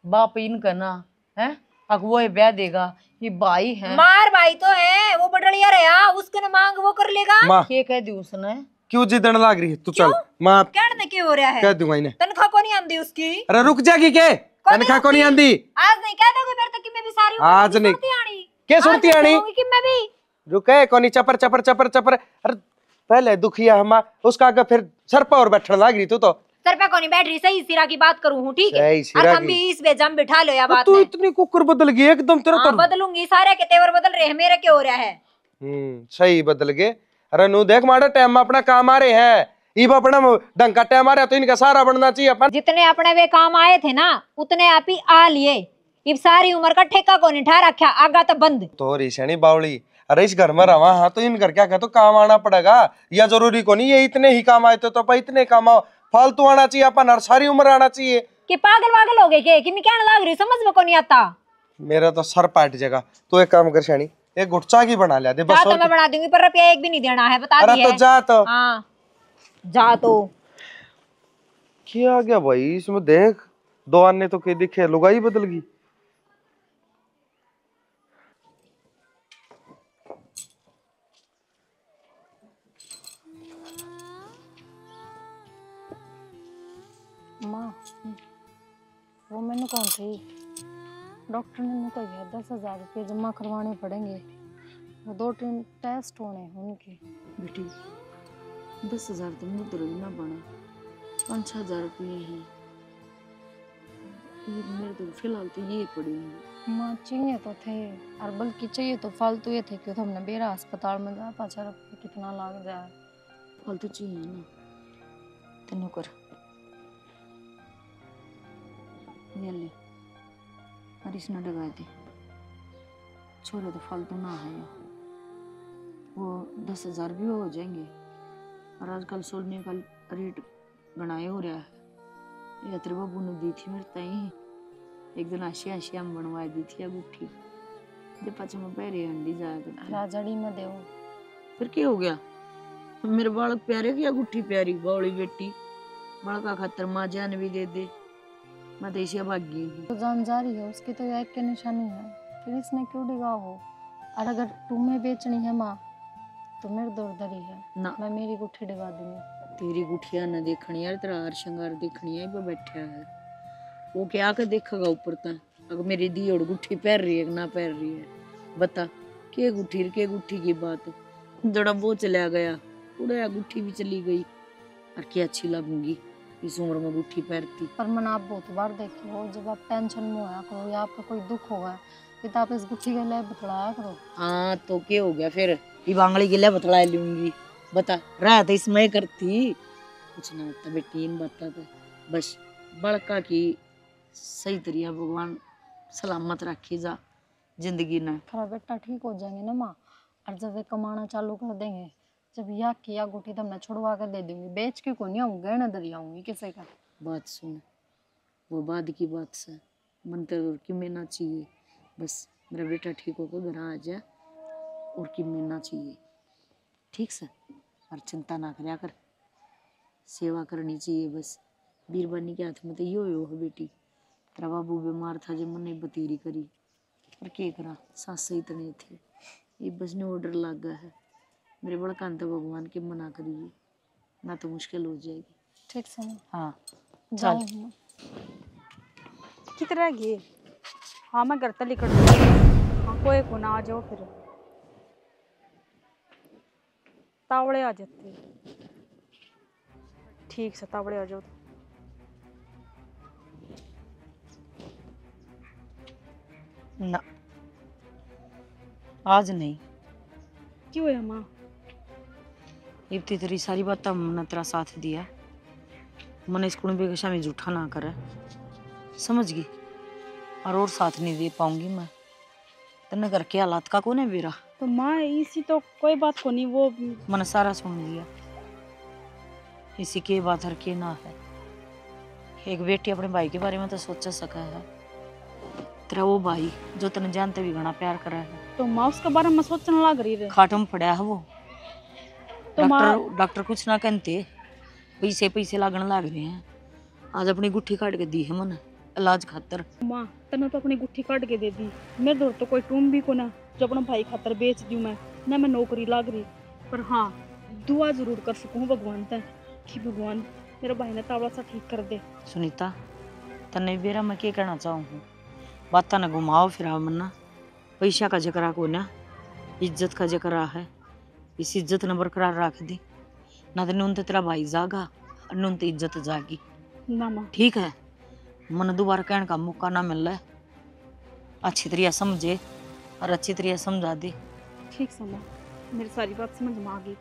बाप इन करना है, अब वो ब्याह देगा, ये भाई है, मार भाई तो है वो बडलिया रहा, उसके न मांग वो कर लेगा। माँ ये कह दी उसने। क्यों जिदन लाग रही है तू? चल माँ कहने क्यों हो रहा है? कह दूंगा इन्हें। तनख्वाह को नहीं आंदी उसकी। अरे रुक जाएगी के, तनख्वाह को नहीं आंदी। आज नहीं कह दोगे मेरे तक कि मैं भी सारी आज नहीं क्या सुनती आनी कि मैं भी रुके कोनी चपर चपर चपर चपर। अरे पहले दुखिया हम उसका आगे फिर सर पर और बैठने लग रही तू तो। सर पे कोनी बैठ रही, सही सिरा की बात करूं हूं, ठीक है? सही सिरा और हम की। भी इस बेजम बिठा लो या बात तू में। इतनी कुकर बदल गई एकदम तेरा तो। बदलूंगी, सारे के तेवर बदल रहे हैं, मेरे क्या हो रहा है? सही बदल गए। अरे नु देख माड़ा टाइम में अपना काम आ रहे हैं, इब अपना ढंग का टाइम आ रहा तो इनका सारा बनना चाहिए अपन। जितने अपने वे काम आए थे ना उतने आप ही आ लिए, इब सारी उम्र का ठेका को नहीं ठा रखा, आगा तो बंद। तो रिशनी बावली, अरे इस घर में रवा हाँ तो इन घर क्या कहते काम आना पड़ेगा, या जरूरी को नहीं ये इतने ही काम आए तो इतने काम आओ, फालतू आना चाहिए अपन, हर सारी उम्र आना चाहिए। कि पागल वागल हो गए के कि मैं कहने लग रही, समझ में को नहीं आता। मेरा तो सर पाट जाएगा। तो एक काम कर शानी, एक गुटचा की बना लिया दे बस। तो मैं बना दूंगी, पर रुपया 1 भी नहीं देना है, बता अरे दिया। तो जा तो। हाँ जा तो। क्या गया भाई इसमें देख, 2 आने तो के दिखे, लुगाई बदल गई। माँ वो मैंने कौन थी, डॉक्टर ने मुझे कहा 10,000 रुपये जमा करवाने पड़ेंगे, वो 2-3 टेस्ट होने उनके। बेटी 10,000 तो मुद्र ना बना, 5-6 हजार रुपये ही ये मेरे तो फिलहाल तो ये पड़ी है। माँ चाहिए तो थे, और बल्कि चाहिए तो फालतू ये थे कि तो हमने बेरा अस्पताल में जा 5 रुपये कितना लग जाए, फालतू चाहिए ना तेनू कर ये ले, और इसने डगा दे, छोरे तो फालतू ना है, वो 10,000 भी हो जाएंगे। और आजकल सोने का रेट बनाए हो रहा है, या तेरे बाबू ने दी थी मेरे ताई, एक दिन आशिया में बनवा दी थी अंगूठी, जब पच में पैरे अंडी जाया करती राजड़ी में देव। फिर क्या हो गया, मेरे बालक प्यारे की अंगूठी प्यारी, बौली बेटी बड़का खतर माँ जान भी दे दे, मैं तो इसे भागी हूँ। तो जान जा रही है उसकी, तो एक की निशानी है, फिर इसने क्यों डिगा हो? और अगर तुम्हें बेचनी है माँ तो मेरे दौड़दरी है ना, मैं मेरी गुट्ठी डिगा दूंगी। तेरी गुठिया न देखनी यार, तेरा हार श्रृंगार देखनी है, बैठा है वो क्या कर देखेगा ऊपर तक, अगर मेरी दी और गुट्ठी पहन रही है ना पहन रही है, बता के गुट्ठी की बात, जड़ा वो चला गया उड़ा, गुट्ठी भी चली गई, और क्या अच्छी लगूंगी इस उम्र में गुट्ठी पहनती। पर मन आप बहुत बार देखे हो, जब आप टेंशन में होया करो या आपका कोई दुख होगा तो आप इस गुट्ठी के लिए बतलाया करो। हाँ तो क्या हो गया फिर, ये बांगड़ी के लिए बतला लूंगी, बता रहा था इसमें करती कुछ ना होता बेटी, इन बता तो बस बड़का की सही तरीका भगवान सलामत रखी जा जिंदगी ना। खरा बेटा ठीक हो जाएंगे ना माँ, और जब वे कमाना चालू कर देंगे, जब या किया गुट्ठी तो मैं छुड़वा कर दे दूंगी, बेच के को नहीं आऊँ, गहना दरियाऊंगी किसे का। बात सुन, वो बाद की बात से मन तो कि मिलना चाहिए, बस मेरा बेटा ठीक होकर घर आ जाए और कि मिलना चाहिए, ठीक से, और चिंता ना करया कर, सेवा करनी चाहिए बस, बीरबानी के हाथ में तो यो है बेटी, तेरा बाबू बीमार था जब मैंने बतेरी करी, और क्या करा सास सही तो नहीं थी, ये बस ने ऑर्डर लग गया है, मेरे बड़का तो भगवान के मना करिए ना तो मुश्किल हो जाएगी। ठीक से हाँ जाओ चल। माँ। कितना गे? हाँ मैं घर तक निकल हाँ कोई को ना आ जाओ, फिर तावड़े आ जाते, ठीक से तावड़े आ जाओ। ना आज नहीं, क्यों है माँ? इतनी तेरी सारी बात मैंने तेरा साथ दिया, मैंने इस कुंबे के सामने झूठा ना करे, समझ गई, और साथ नहीं दे पाऊंगी मैं, तेने घर के हालात का कौन है मेरा। तो माँ इसी तो कोई बात को नहीं, वो मैंने सारा सुन लिया, इसी के बात हर के ना है। एक बेटी अपने भाई के बारे में तो सोच सका है। तेरा वो भाई जो तने जानते भी घना प्यार करे है, तो माँ उसके बारे में सोचने लग रही है। खाट में पड़ा है वो। तो माँ डॉक्टर कुछ ना कहते, पैसे पैसे लागने लग रहे हैं। आज अपनी गुट्ठी काट के दी है मन इलाज खातर। माँ तने तो अपनी गुट्ठी काट के दे दी, मेरे दौर तो कोई टूम भी को ना जो अपना भाई खातर बेच दूं मैं ना। मैं नौकरी लाग रही, पर हाँ दुआ जरूर कर सकूं भगवान तक कि भगवान मेरे भाई ने तावड़ा सा ठीक कर दे। सुनीता तने बेरा मैं क्या कहना चाहूँ, बात न घुमाओ फिराओ मन्ना। पैसा का जकरा को ना इज्जत का जकरा है। इस इज्जत न बरकरार रख दे, ना तो नून तो तेरा भाई जागा और नून तो इज्जत जागी। ना माँ ठीक है, मन दोबारा कहने का मौका ना मिल रहा है। अच्छी तरह समझे और अच्छी तरह समझा दे। ठीक से माँ, मेरी सारी बात समझ में आ गई।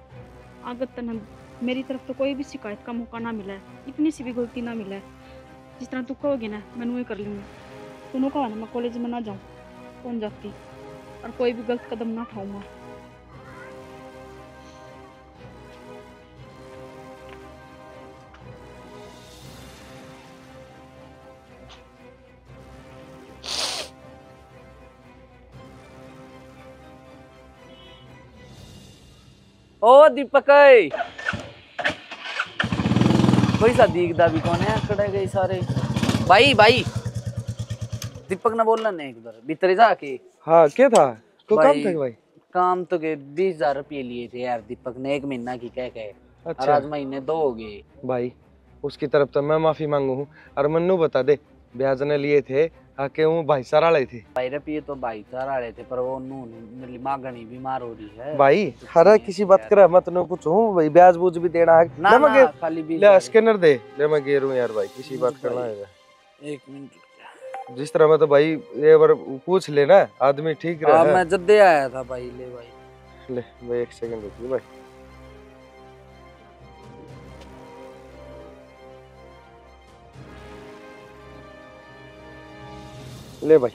अगर तने मेरी तरफ तो कोई भी शिकायत का मौका ना मिला है, इतनी सी भी गलती ना मिला है, जिस तरह तू कहोगी ना मैं वही कर लूँगी। तूने कहा ना मैं कॉलेज में ना जाऊँ, कौन जाती, और कोई भी गलत कदम ना उठाऊँ। ओ दीपक कोई सा दीखदा भी कौन है, खड़े गए सारे। भाई भाई दीपक ने बोलना नहीं एक बार भीतर जाके। हाँ क्या था, को काम भाई था भाई? काम तो के 20,000 रुपये लिए थे यार दीपक ने, 1 महीना की कह के। और अच्छा आज महीने 2 हो गए। भाई उसकी तरफ तो मैं माफी मांगू हूँ। और मन्नू बता दे ब्याज ने लिए थे आके हूँ भाई सारा ले थे। भाई रुपये तो भाई सारा रहे थे, पर वो नू मेरी मांगनी बीमार हो रही है भाई हर किसी बात करा मत नो कुछ हूँ भाई, ब्याज बूझ भी देना है। ना ले मैं ना खाली 20,000 ले स्कैनर दे, ले मैं गेर हूँ यार भाई, किसी बात करना है। 1 मिनट जिस तरह मैं तो भाई ये बार पूछ लेना आदमी ठीक रहा है। मैं जद्दे आया था भाई। ले भाई ले भाई 1 सेकंड रुकिए भाई। ले भाई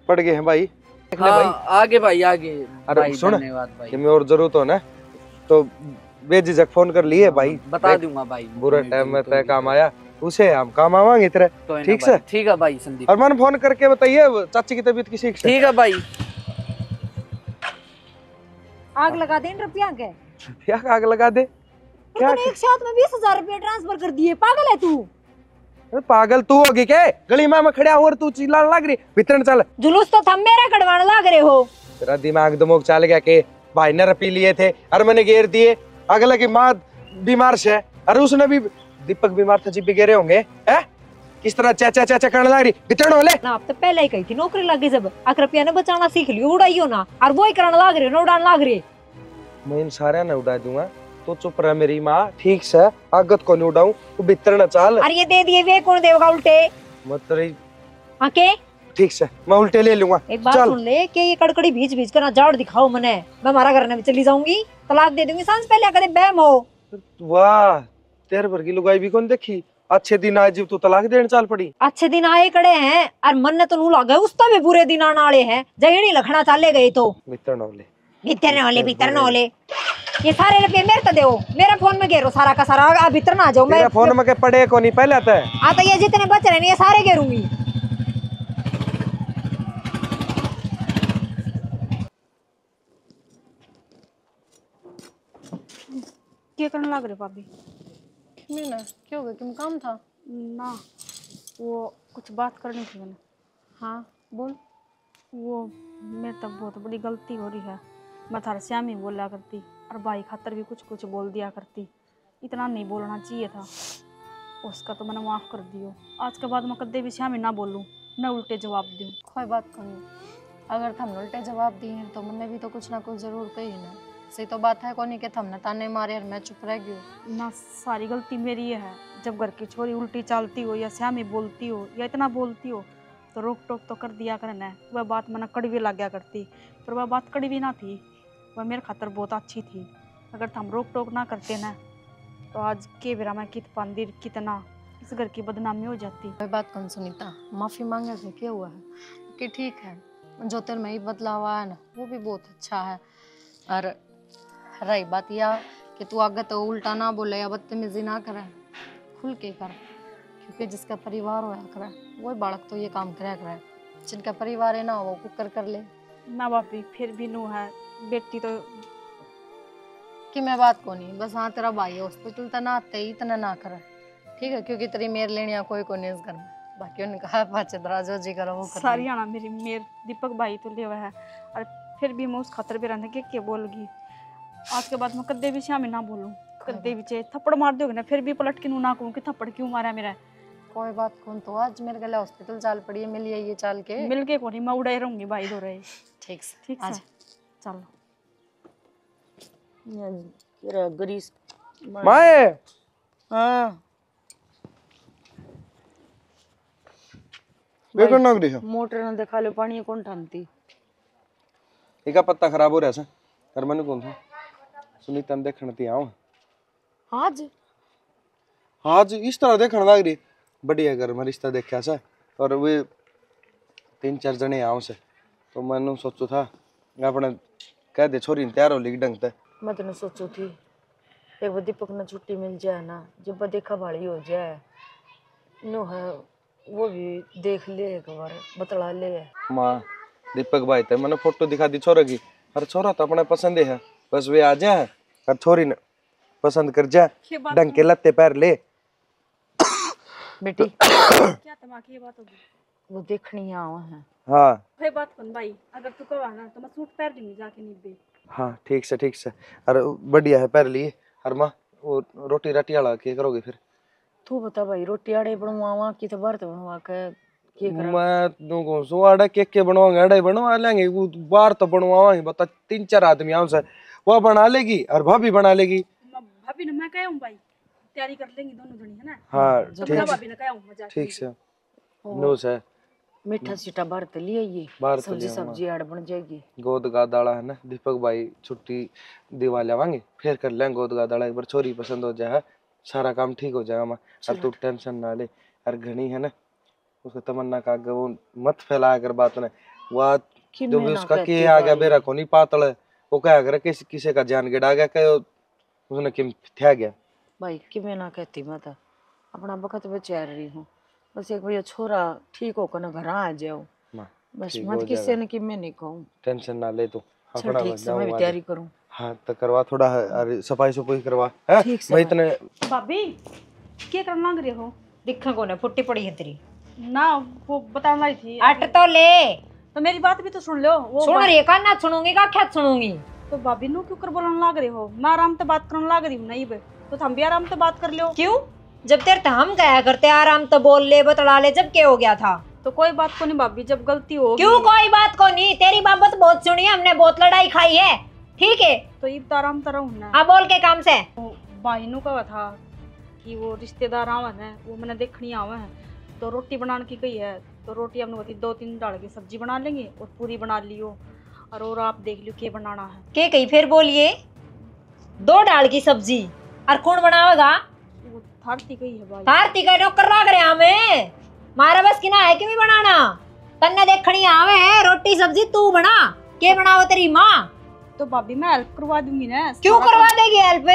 पड़ गए हैं भाई, देख ले भाई। आगे भाई आगे। अरे भाई सुन, धन्यवाद भाई। कि मैं और जरूरत हो ना तो बेझिझक फोन कर लिए भाई। बता दूंगा भाई। बुरे टाइम में तय काम आया उसे हम काम आवांगे तेरे। ठीक से? ठीक है भाई संदीप। और मन फोन करके बताइए चाची की तबीयत किसी से। ठीक है भाई। आग लगा दे इन रुपया के। क्या आग लगा दे? क्या तूने एक साथ में 20,000 रुपया ट्रांसफर कर दिए, पागल है तू? अरे पागल तू होगी क्या? गली में खड़ा और तू चिल्लाने लग रही, भीतर चल। जुलूस तो थम मेरा कड़वाने लग रहे हो। तेरा दिमाग दमोग चल गया के भाई ने रुपये लिए थे और मैंने घेर दिए। अगला की माँ बीमार से और उसने भी, दीपक बीमार था जी भी घेरे होंगे है? किस तरह चा चा चा चा करने लग रही, भीतर हो ले ना। आप तो पहले ही कही थी नौकरी लग गई, जब आख रुपया ने बचाना सीख लियो, उड़ाइयो ना। और वो ही करने लग रहे हो ना, उड़ाने लग रहे। मैं इन सारे ने उड़ा दूंगा, तो चुप रह मेरी माँ। ठीक से आगत को नहीं उड़ाऊं, तू भीतर न चल। और ये दे दिए वे कौन देगा उल्टे? मत तेरी आके ठीक से मैं उल्टे ले लूंगा। एक बात सुन ले कि ये कड़कड़ी भीज भीज कर ना जाड़ दिखाओ मने, मैं हमारा घर में चली जाऊंगी, तलाक दे दूंगी। सांस पहले कदे बहम हो। वाह तेरे भर की लुगाई भी कौन देखी। अच्छे दिन आए जीव तू तलाक देने चाल पड़ी। अच्छे दिन आए कड़े हैं और मन ने तो नू लग गए, उसका भी बुरे दिन आने वाले हैं। जगह लखना चाले गए तो भीतर न ले, भीतर न होले। ये सारे रुपये मेरे तो दो, मेरा फोन में घेरो सारा का सारा। आप भीतर ना आ जाओ। मेरा फोन में के पड़े को नहीं पहले आता है। आता ये जितने बच रहे हैं ये सारे घेरूंगी। क्या करने लग रहे भाभी? मीना क्या हो गया, तुम काम था? ना वो कुछ बात करनी थी मैंने। हाँ बोल। वो मेरे तब बहुत बड़ी गलती हो रही है। मैं थारे श्याम ही बोला करती और भाई खातर भी कुछ कुछ बोल दिया करती। इतना नहीं बोलना चाहिए था, उसका तो मैंने माफ़ कर दियो। आज के बाद मैं कदे भी श्याम ही ना बोलूँ, न उल्टे जवाब दूँ। कोई बात नहीं, अगर तुमने उल्टे जवाब दिए हैं तो मैंने भी तो कुछ ना कुछ जरूर कही ना। सही तो बात है कोनी के तुमने ताने मारे और मैं चुप रह गई ना। सारी गलती मेरी है। जब घर की छोरी उल्टी चालती हो या श्याम ही बोलती हो या इतना बोलती हो तो रोक टोक तो कर दिया करना। वह बात मैंने कड़वी लग गया करती, पर वह बात कड़वी ना थी, वह मेरे खातर बहुत अच्छी थी। अगर हम रोक टोक ना करते ना तो आज के बेरा में कित पांदिर कितना इस घर की बदनामी हो जाती। कोई बात कौन सुनीता, माफी मांगे थे, क्या हुआ है कि ठीक है, जो तेरे में ही बदलाव आया ना वो भी बहुत अच्छा है। और रही बात यह कि तू आगे तो उल्टा ना बोले या बदतमीजी ना करे, खुल के कर, क्योंकि जिसका परिवार होया करे वही बालक तो ये काम कराया करे, जिनका परिवार है ना वो कुकर कर ले। ना भाभी फिर भी नू है बेटी तो कि मैं बात को नहीं, बस हाँ तेरा भाई हॉस्पिटल तो ना आते ही इतना ना करे, ठीक है, क्योंकि तेरी मेर लेनिया कोई को नहीं इस घर में, बाकी उन्होंने कहा पाचे दराजो जी करो वो कर सारी आना मेरी मेर दीपक भाई तो ले हुआ है। और फिर भी मैं उस खतर पे रहने के क्या बोलगी। आज के बाद मैं कद्दे भी श्यामी ना बोलूँ, कद्दे भी चाहे थप्पड़ मार दोगे ना फिर भी पलट के नू ना कहूँ कि थप्पड़ क्यों मारा मेरा। कोई बात कौन, तो आज मेरे गले हॉस्पिटल चाल पड़ी है, मिलिए ये चाल के मिल के कोनी मैं उड़ाई रहूंगी भाई दो रहे। ठीक से ठीक आज है चलो। तेरा ग्रीस माए हाँ देखो नौकरी है मोटर न दिखा लो, पानी कौन ठानती। इका पत्ता खराब हो रहा है कर मैंने कौन था सुनीता ने देखने ती आऊं आज इस तरह देखने लग रही बढ़िया घर में रिश्ता देखा से और वे 3-4 जने आऊं से तो मैंने सोचो था अपने कह दे छोरी तैयार हो ली ढंग से। मैं तो सोचू थी एक बार दीपक ने छुट्टी मिल जाए ना, जब देखा भाड़ी हो जाए नो है वो भी देख ले एक बार बतला ले। माँ दीपक भाई थे मैंने फोटो दिखा दी छोरा की, और छोरा तो अपने पसंद है, बस वे आ जाए और छोरी ने पसंद कर जाए ढंग के लत्ते पैर ले। बेटी क्या तमाकी ये बात होगी, वो देखनी आवा है। हाँ कोई बात कौन भाई, अगर तू कहा ना तो मैं सूट पहन दूंगी जाके निब्बे। हाँ ठीक से अरे बढ़िया है पैर लिए। और माँ वो रोटी राटी वाला क्या करोगे फिर? तू बता भाई, रोटी आड़े बनवावा कि तो बाहर बनवा के करा। मैं तुमको सो आड़ा के बनवाऊंगा, आड़े बनवा लेंगे, वो बाहर तो बनवाएंगे, बता 3-4 आदमी आऊं से वो बना लेगी और भाभी बना लेगी। भाभी ने मैं कहा हूं भाई तैयारी कर लेंगे दोनों जनी है ना। हाँ तो भाभी ने कहा हूं मजाक ठीक से नो से मीठा सीटा बाहर तो ले आइए, बाहर तो सब्जी ले आऊंगा। सब्जी आड़ बन जाएगी। गोद गादाड़ा है ना दीपक भाई छुट्टी दिवा लेवांगे फिर कर लेंगे गोद गादाड़ा, एक बार छोरी पसंद हो जाए सारा काम ठीक हो जाएगा माँ। और तू टेंशन ना ले, और घनी है ना उसको तमन्ना का आगे वो मत फैलाया कर बात ने, वो जो भी उसका के आ गया बेरा को नहीं पातल वो क्या कर किसी का जान गिरा गया कहो उसने किम थे गया भाई कि मैं ना कहती, मैं तो अपना वक्त बचा रही हूँ, बस एक भैया छोरा ठीक होकर ना घर आ जाओ बस, मत किसी ने कि मैं नहीं कहूँ। टेंशन ना ले तू चल ठीक से मैं भी तैयारी करूँ। हाँ तो करवा थोड़ा अरे सफाई सफाई करवा है मैं इतने। भाभी क्या करना लग रहे हो? दिखा कौन है, फुट्टी पड़ी है तेरी ना वो बताने वाली थी। अट तो ले, तो मेरी बात भी तो सुन लो। वो सुन रही है का ना सुनूंगी का क्या सुनूंगी। तो भाभी नु क्यों कर बोलने लग रहे हो? मैं आराम से बात करने लग रही हूँ नहीं बे, तो तुम भी आराम से बात कर लो। क्यों? जब तेरे तो हम कहा करते आराम तो बोल ले बतला ले, जब क्या हो गया था? तो कोई बात को नहीं भाभी, जब गलती हो क्यों कोई बात को नहीं, तेरी बाबत बहुत सुनी है हमने, बहुत लड़ाई खाई है, ठीक है तो ये तो आराम तरह हूँ ना। हाँ बोल के काम से। भाई नु कहा था कि वो रिश्तेदार आवे है, वो मैंने देखनी आवे है, तो रोटी बनाने की कही है, तो रोटी हमने बताई 2-3 डाल के सब्जी बना लेंगे और पूरी बना लियो, और आप देख लियो क्या बनाना है। के कही फिर बोलिए, 2 डाल की सब्जी और कौन बनावेगा? वो थारती कही है भाई। थारती का नौकर लाग रहे हमें, मारा बस की ना है कि भी बनाना, तन्ने देखनी आवे है रोटी सब्जी तू बना, के बनाओ तेरी माँ? तो भाभी मैं हेल्प करवा दूंगी ना। क्यों करवा देगी हेल्प?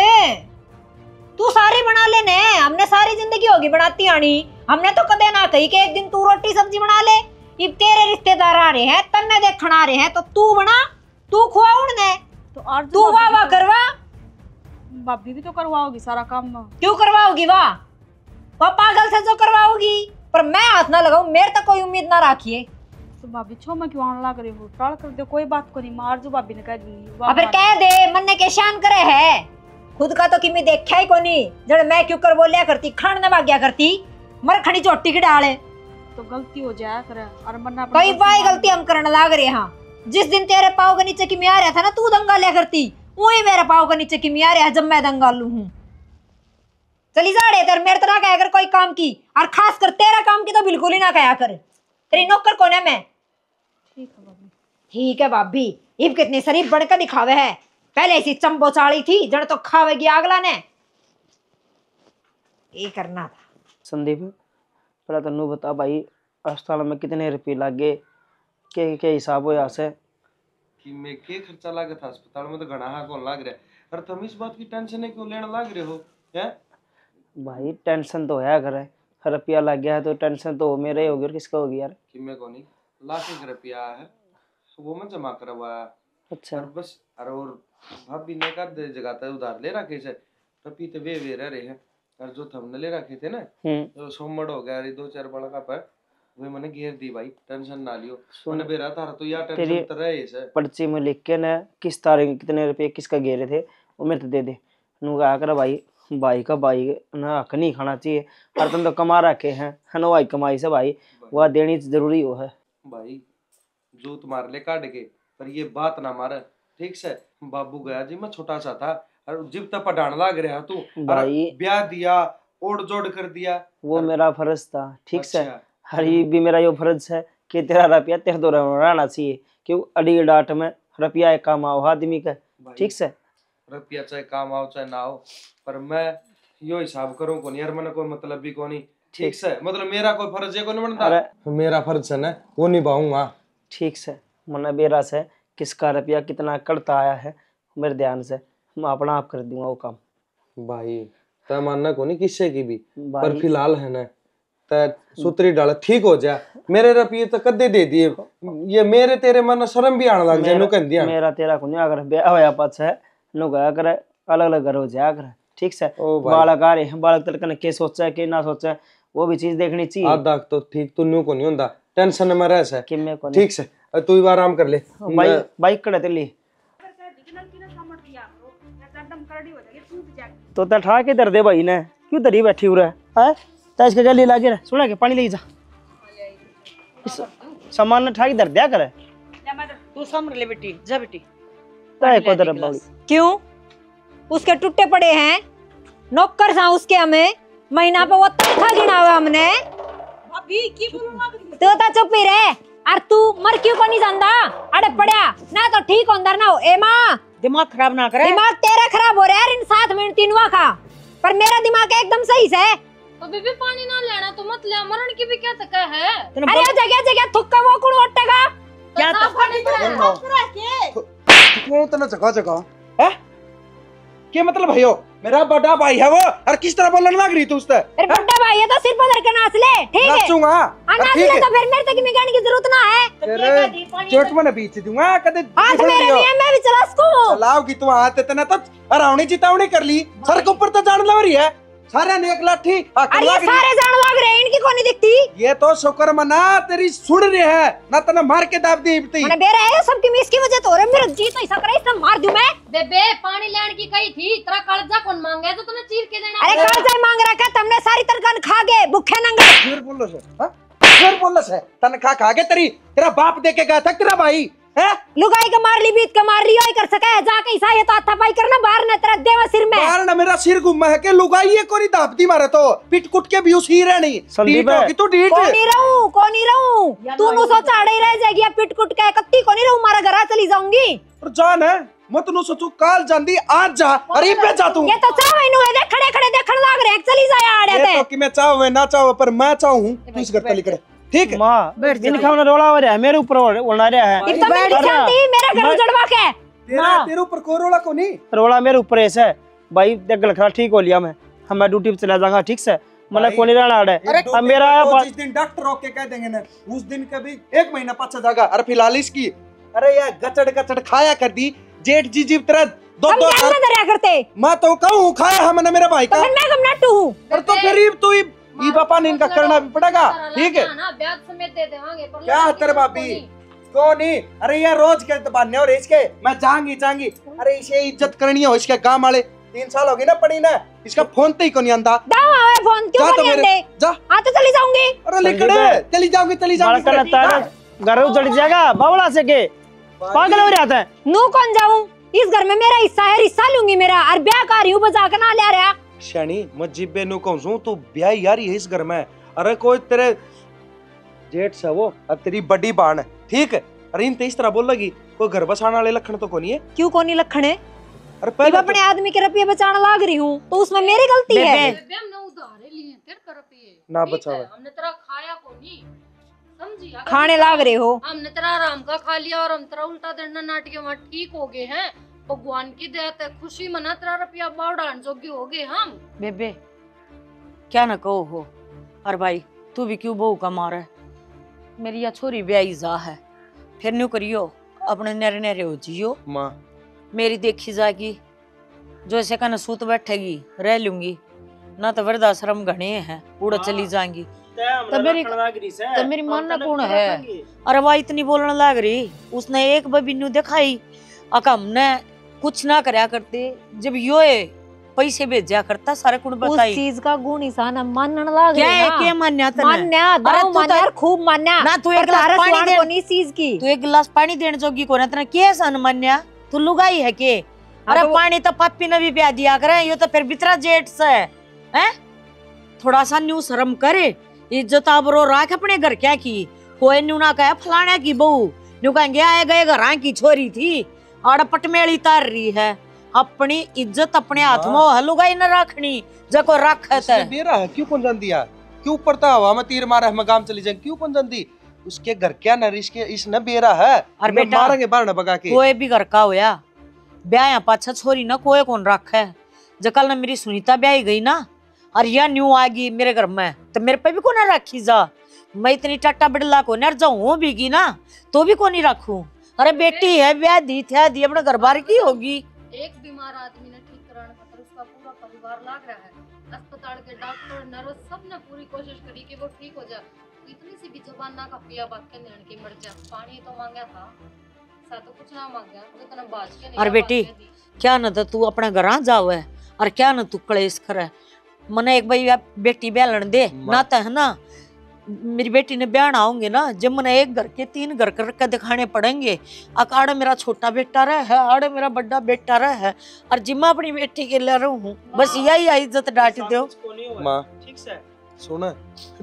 तू सारी बना लेने, हमने सारी जिंदगी होगी बनाती आनी, हमने तो कदे ना कही कि एक दिन तू रोटी सब्जी बना ले। ये तेरे रिश्तेदार आ रहे हैं, तन्ने देखना आ रहे हैं, तो तू बना, तू खुआ उड़ने, तो और तू वाह वाह करवा। भाभी भी तो करवाओगी सारा काम। क्यों करवाओगी वाह? वो पागल से जो करवाओगी, पर मैं हाथ ना लगाऊं, मेरे तक कोई उम्मीद ना रखिए। तो भाभी छो मैं क्यों आने लग रही हूँ, टाल कर दो, कोई बात को नहीं, मार जो भाभी ने कह दूंगी। अब फिर कह दे मन ने के शान करे है, खुद का तो किमी देखा ही कोनी, जड़ मैं क्यों कर बोलिया करती, खान न भाग्या करती, मर खड़ी चोटी की डाले। तो गलती हो जाया करे और मरना कई बार गलती हम करने लग रहे हैं। जिस दिन तेरे पाँव के नीचे किमी आ रहा था ना, तू दंगा लिया करती, वही मेरे पाँव के नीचे किमी आ रहा है जब मैं दंगा लू हूँ। चली जा रहे तेरे मेरे तरह कहा कर कोई काम की, और खास कर तेरा काम की तो बिल्कुल ही ना कहा कर, तेरी नौकर कौन है मैं? ठीक है भाभी। ठीक है भाभी, इब कितनी शरीफ बनकर दिखावे है, पहले ऐसी चंबो चाड़ी थी जड़ तो खावेगी अगला ने, ये करना था। संदीप पहले तन्नू बता भाई अस्पताल में कितने रुपये लगे, के हिसाब हो से कि मैं के खर्चा लागे था अस्पताल में, तो घना हा कौन लाग रहा है। और तुम इस बात की टेंशन है क्यों लेने लाग रहे हो हैं? भाई टेंशन तो है घर, रुपया लग गया है तो टेंशन तो मेरे होगी और किसका होगी यार। कि मैं कोनी लाख एक रुपया है वो मैं जमा करवाया। अच्छा और बस और भाभी ने का जगह तक उधार ले रखे से रुपये तो वे रह रहे हैं। और जो हमने ले रखे थे ना जो सोमड़ हो गया 2-4 बड़ा का पर वे मैंने घेर दी भाई, टेंशन ना लियो। मैंने बेरा था तो यार टेंशन तो रहे से पर्ची में लिख के ना किस तारीख कितने रुपए किसका घेरे थे वो मेरे तो दे दे। नू कहा कर भाई का भाई ना हक नहीं खाना चाहिए, और तुम तो कमा रखे हैं है ना भाई, कमाई से भाई वह देनी जरूरी हो है भाई। जो तुम्हारे लिए काट के पर ये बात ना मारे ठीक से। बाबू गया जी मैं छोटा सा था और जिब तक पढ़ाने लग रहा तू भाई, ब्याह दिया ओढ़ जोड़ कर दिया वो मेरा फर्ज था ठीक से। अच्छा। हर ये भी मेरा यो फर्ज है कि तेरा रुपया तेरे दो रहना चाहिए, क्यों अड़ी डाट में रुपया एक काम आओ आदमी का ठीक से। रुपया चाहे काम आओ चाहे ना आओ पर मैं यो हिसाब करूं को नहीं यार, मैंने कोई मतलब भी को नहीं ठीक से। मतलब मेरा कोई फर्ज है को नहीं बनता, मेरा फर्ज है ना वो निभाऊंगा ठीक से। मन बेरा से किसका रुपया कितना कड़ता आया है मेरे ध्यान से मैं अपना आप कर दूंगा वो काम। भाई तय मानना को नहीं किससे की भी, पर फिलहाल है ना तय सूत्री डाल ठीक हो जा। मेरे रुपये तो कदे दे दिए, ये मेरे तेरे मन शर्म भी आने लग जाए नु कह दिया। मेरा तेरा को नहीं अगर ब्याह होया पाछ है नु गया करे अलग अलग घर हो जाया करे ठीक से। बालक आ रहे हैं, बालक तलकन के सोचा है के ना सोचा है वो भी चीज देखनी चाहिए। आधा तो ठीक तू न्यू को नहीं होता, टेंशन में रह से कि मैं को ठीक से। तू ही आराम कर ले भाई बाइक कड़े तेली तो ठा के दर दे भाई ने क्यों दरी बैठी हो रहा है तो इसके गले लागे रहा सुना के पानी ले जा सामान ने ठा के दर दिया करे। तू सामने ले बेटी जा बेटी ताए को दर बाउली क्यों उसके टूटे पड़े हैं नौकर सा उसके हमें महीना पे वो तनख्वाह गिना हुआ हमने अभी की बोलूंगा तो चुप ही रहे। और तू मर क्यों को नहीं जानता अरे पड़या ना तो ठीक हो अंदर ना हो। ए माँ दिमाग खराब ना करे। दिमाग तेरा खराब हो रहा है यार इन 7 मिनट 3 हुआ खा पर मेरा दिमाग एकदम सही से। तो बीबी पानी ना लेना तो मत ले, मरण की भी क्या तक है। अरे जगह थुक्का वो कुड़ ओटेगा क्या क्यों इतना जगह जगह है क्या मतलब भाइयों मेरा बड़ा भाई है वो और किस तरह बोलने लग रही तू उससे। अरे बड़ा भाई है तो सिर पर धर के नाच ले ठीक है नाचूंगा नाच ले तो फिर मेरे तक मिगाने की जरूरत ना है। तेरे चोट में बीच दूंगा कदे हाथ मेरे नहीं है मैं भी चला इसको चलाओगी तू हाथ इतना तो अरावनी चितावनी कर ली सर के ऊपर तो जान लग रही है सारे ने एक लाठी अरे ये सारे जान लग रहे हैं इनकी कौन नहीं दिखती। ये तो शुक्र मना तेरी सुन रही है ना तना मार के दाब दी मैंने बेरा है सबकी मिस की वजह तो रे मेरा जी तो ऐसा करे इसने मार दूं मैं। बेबे पानी लेने की कही थी तेरा कर्जा कौन मांगे तो तूने चीर के देना। अरे कर्जा मांग रखा तुमने सारी तनख्वाह खा गए भूखे नंगे। फिर बोल लो से हां फिर बोल लो से तनख्वाह खा गए तेरा बाप दे के गया था तेरा भाई है लुगाई का मार ली बीत का मार ली ओए कर सका है जाके ईसा ये तो हाथापाई करना बाहर न तेरा देवा सिर में बाहर न मेरा सिर घुमा है के लुगाई ये कोनी दापती मारे तो पिट कुट के भी उसी रहनी संदीप की तू डीट कौन नहीं रहूं तू नु सोचा अड़े रह जाएगी पिट कुट के कत्ती कौन नहीं रहूं मारा घर चली जाऊंगी और जान है मत नु सोचू काल जांदी आज जा अरे पे जा तू ये तो चाहे नु है खड़े खड़े देखण लाग रहे चली जा आड़े ते तो कि मैं चाहूं ना चाहूं पर मैं चाहूं तू इस घर तली करे ठीक है मां दिन खाना रोला हो रहा है मेरे ऊपर उड़ा रहा है इतना मेरी शांति मेरा घर जड़वा के तेरे ऊपर कोई रोला को नहीं रोला मेरे ऊपर ऐसा है भाई देख खरा ठीक हो लिया मैं ड्यूटी पे चला जाऊंगा ठीक से मतलब कोनी रहना है अब मेरा जिस दिन डॉक्टर रोक के कह देंगे ना उस दिन कभी 1 महीना पाछा जाएगा। अरे फिलहाल इसकी अरे यार गचड़ खाया कर दी जेठ जी जीव तेरा दो दरिया करते मैं तो कहूं खाया है मैंने मेरे भाई का मैं कम नट्टू हूं और तो गरीब तू ही पापा ने इनका करना भी पड़ेगा ठीक है ना ब्याज समेत दे देवांगे पर क्या तेरे भाभी क्यों नहीं। अरे यार रोज के बहाने और इसके मैं जाऊंगी अरे इसे इज्जत करनी है इसके गांव वाले 3 साल हो गए ना पड़ी ना इसका फोन तो ही को नहीं आंदा फोन क्यों नहीं आंदे जा हां तो चली जाऊंगी अरे लिखड़े चली जाऊंगी घर उजड़ जाएगा बावला से के पागल हो रहा था नु कौन जाऊं इस घर में मेरा हिस्सा है हिस्सा लूंगी मेरा और ब्याह कर रही हूं बजा के ना ले रहा शनी मत जिब्बे नु कहूं तू ब्याह यार है इस घर में। अरे कोई तेरे जेठ से वो और तेरी बड़ी बहन है ठीक है। अरे इन इस तरह बोल लगी कोई घर बसाने वाले लखन तो कोनी है। क्यों कोनी लखन है अरे जब पहले अपने आदमी के रुपये बचाने लाग रही हूँ तो उसमें मेरी गलती है। बेबे हमने उधारे लिए तेरे पर रुपये ना ठीक है, बचावे। हमने तेरा खाया को नहीं समझी। अगर खाने लाग रहे हो। हमने तेरा आराम का खा लिया और हम तेरा उल्टा देना नाटक में ठीक हो गए हैं। भगवान की दया है खुशी मना तेरा रुपया बाव डालने जोगे हो गए हम। बेबे क्या न कहो हो। और भाई तू भी क्यों बहू का मार है। मेरी या छोरी ब्याही जा है फिर न्यू करियो अपने नरे नरे हो जियो। माँ मेरी देखी जाएगी जो ऐसे कहना सूत बैठेगी रह लूंगी ना तो वृद्धाश्रम घने हैं उड़ चली जाएंगी। तो मेरी मानना कौन है। अरे वह इतनी बोलने लग रही उसने एक बबिन्यू दिखाई अका हमने कुछ ना करया करते जब यो पैसे भेजा करता सारे कुण उस बताई चीज का गुण इंसान मानने लाग क्या रहे है ना। क्या मान्या तने मान्या अरे दाव तू मान्या तो- और खूब मान्या ना तू पर एक गिलास तारा पानी स्वान दे को नहीं चीज की। तू एक गिलास पानी देने जोगी को ना तेरा क्या सन मान्या तू लुगाई है के। अरे तो- पानी तो पापी ने भी प्या दिया करे यो तो फिर बितरा जेठ से है। थोड़ा सा न्यू शर्म करे इज्जत आबरो राख अपने घर क्या की। कोई न्यू ना कहे फलाने की बहू न्यू कहेंगे आए गए घर की छोरी थी और पटमेली तार रही है। अपनी इज्जत अपने हाथ में है लुगाई न रखनी जको रख है बेरा है क्यों पंजन दिया क्यों पड़ता हवा में तीर मारा है मैं गांव चली जाए क्यों पंजन दी उसके घर क्या न इसके इस न बेरा है और बेटा मारेंगे बार न बगा के। कोई भी घर का होया ब्याह पाछा छोरी ना कोई कौन रख है। जकल ना मेरी सुनीता ब्याही गई ना और यह न्यू आ गई मेरे घर में तो मेरे पे भी को ना रखी जा। मैं इतनी टट्टा बिड़ला को नर जाऊं भी ना तो भी को नहीं रखूं। अरे बेटी है ब्याह दी थे दी अपने घर बार की होगी। एक बीमार आदमी ने ठीक कराने खातिर उसका पूरा परिवार लाग रहा है। अस्पताल के डॉक्टर नर्स सब ने पूरी कोशिश करी कि वो ठीक हो जाए। इतनी सी भी जबान ना का पिया बात के नैन के मर जा। पानी तो मांगा था सा तो कुछ ना मांगा तो इतना बाज के नहीं। और बेटी क्या न तो तू अपने घर जावे और क्या न तू कलेश करे। मने एक भाई बेटी ब्यालन दे ना तो है ना मेरी बेटी ने ब्याह आऊंगे ना जब मैंने एक घर के 3 घर कर दिखाने पड़ेंगे। आड़े मेरा छोटा बेटा रहा है आड़े मेरा बड़ा बेटा रहा है और जिम्मा अपनी बेटी के ले रहूं हूँ बस यही इज्जत डांट दो। माँ सुन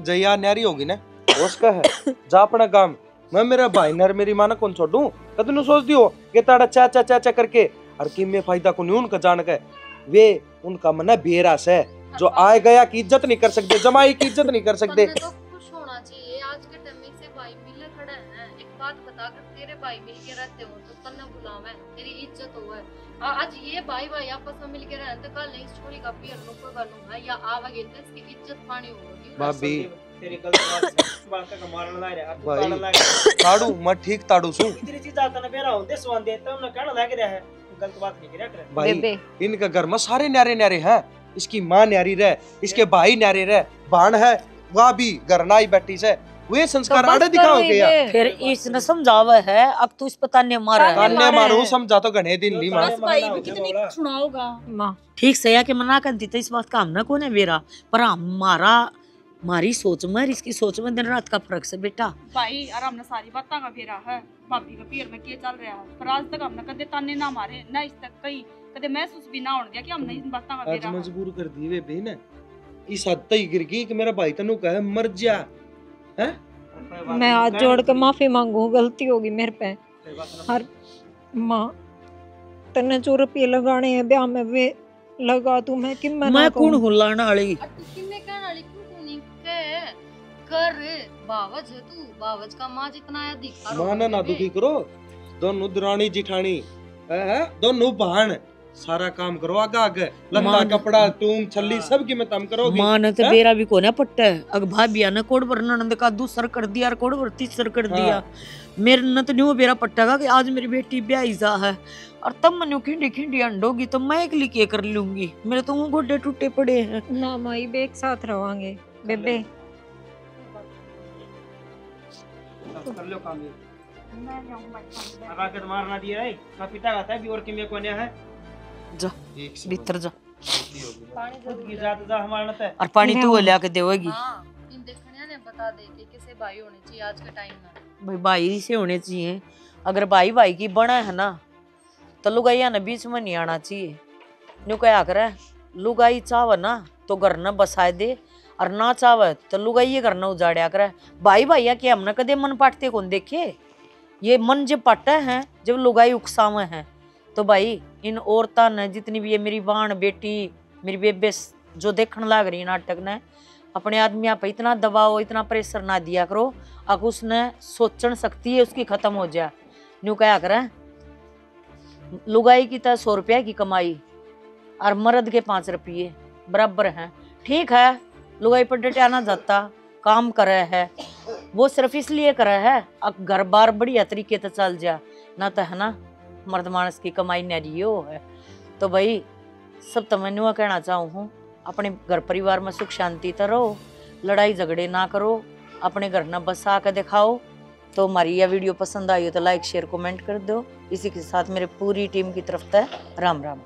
जया न्यारी होगी ना उसका है जा अपना काम मैं मेरा भाई नर मेरी माँ कौन छोड़ू कदू सोच दियो कि ताड़ा चाचा चाचा करके और कि में फायदा को नहीं उनका जान के वे उनका मन बेरास है जो आए गया की इज्जत नहीं कर सकते जमाई की इज्जत नहीं कर सकते। आज के टाइम में से भाई मिलने खड़े हैं। एक बात बता अगर तेरे भाई मिल के रहते हो तो तन्ने बुलावे तेरी इज्जत होवे। आज ये भाई भाई आपस में मिल के रहे तो कल नहीं छोरी का पियर नो को बनूंगा या आवागे तो इसकी इज्जत पानी होगी। भाभी तेरी गलत बात का मारने लग रहा है भाई ताड़ू मैं ठीक ताड़ू सू इतनी चीज आता ना बेरा होंदे स्वान दे तो ना कहना लग रहा है गलत बात नहीं करे भाई इनका घर में सारे न्यारे न्यारे हैं। इसकी माँ न्यारी रहे इसके भाई न्यारे रहे बाण है वह भी घर ना ही बैठी से वे संस्कार आड़े दिखाओगे या फिर इसने समझावा है अब तू इस पता नहीं मारा ताने मारू समझा तो घने दिन ली मां भाई भी कितनी सुनाओगा माँ ठीक से या के मना कर दी तो इस बात का हम ना कौन है मेरा पर हमारा मारी सोच में इसकी सोच में दिन रात का फर्क से बेटा। भाई और हमने सारी बातें का फेरा है भाभी का पियर में क्या चल रहा है पर आज तक हमने कदे ताने ना मारे ना इस तक कहीं कदे महसूस भी ना होने दिया कि हमने इन बातें का आज फेरा मजबूर कर दी वे बहन इस हद तक गिर गई कि मेरा भाई तनु कहे मर जा हैं। मैं हाथ जोड़ के माफी मांगू गलती होगी मेरे पे। हर माँ तन्ने 4 रुपये लगाने हैं ब्याह में वे लगा तू मैं कि मैं कौन हुलाना वाली कर बावज है तू बावज का माँ जितना है दिखा माना ना दुखी करो दोनों दुरानी जिठानी है दोनों बहन सारा काम करो आगे आगे लत्ता कपड़ा टूंग छल्ली सब की मैं तम करोगी। मां ने तो बेरा भी कोने पट्टा है अग भाभिया ने कोड पर ननद का दूसर कर दिया और कोड पर तीसर कर दिया। मेरे न तो न्यू बेरा पट्टा का कि आज मेरी बेटी ब्याही जा है और तब मनु खिंडी खिंडी अंडोगी तो मैं अकेली के कर लूंगी मेरे तो गोडे टूटे पड़े हैं। ना माई बे एक साथ रवांगे बेबे कर लो काम ये अब आके मारना दिया है ना पिता का है भी और किमे कोने है जा भीतर जा खुद की जात जा हमारा न और पानी तू ले आके देवेगी। हां इन देखने ने बता दे कि किसे भाई होने चाहिए आज के टाइम में। भाई भाई से होने चाहिए अगर भाई भाई की बना है ना तो लुगाइया ने बीच में नहीं आना चाहिए। न्यू क्या करे लुगाई चाव ना तो घर न बसाए दे और ना चाव तो लुगाई घर न उजाड़िया करे। भाई भाइया के हमने कदे मन पाटते कौन देखे ये मन जब पाटे हैं जब लुगाई उकसावे हैं तो भाई इन औरतां ने जितनी भी है मेरी बाण बेटी मेरी बेबे जो देखने लाग रही नाटक ने, अपने आदमी पे इतना दबाव इतना प्रेशर ना दिया करो, अगर उसने सोचन सकती है उसकी खत्म हो जाए। न्यू क्या करें, लुगाई की तो 100 रुपया की कमाई और मर्द के 5 रुपये बराबर हैं। ठीक है, लुगाई पर डटाना जाता काम करे है, वो सिर्फ इसलिए करे है अब घर बार बढ़िया तरीके से चल जा, ना तो है ना मर्द मानस की कमाई नरियो है। तो भाई सब तो मैं नुआ कहना चाहूँ हूँ, अपने घर परिवार में सुख शांति तो रहो, लड़ाई झगड़े ना करो, अपने घर ना बसा के दिखाओ। तो हमारी यह वीडियो पसंद आई हो तो लाइक शेयर कमेंट कर दो। इसी के साथ मेरे पूरी टीम की तरफ से राम राम।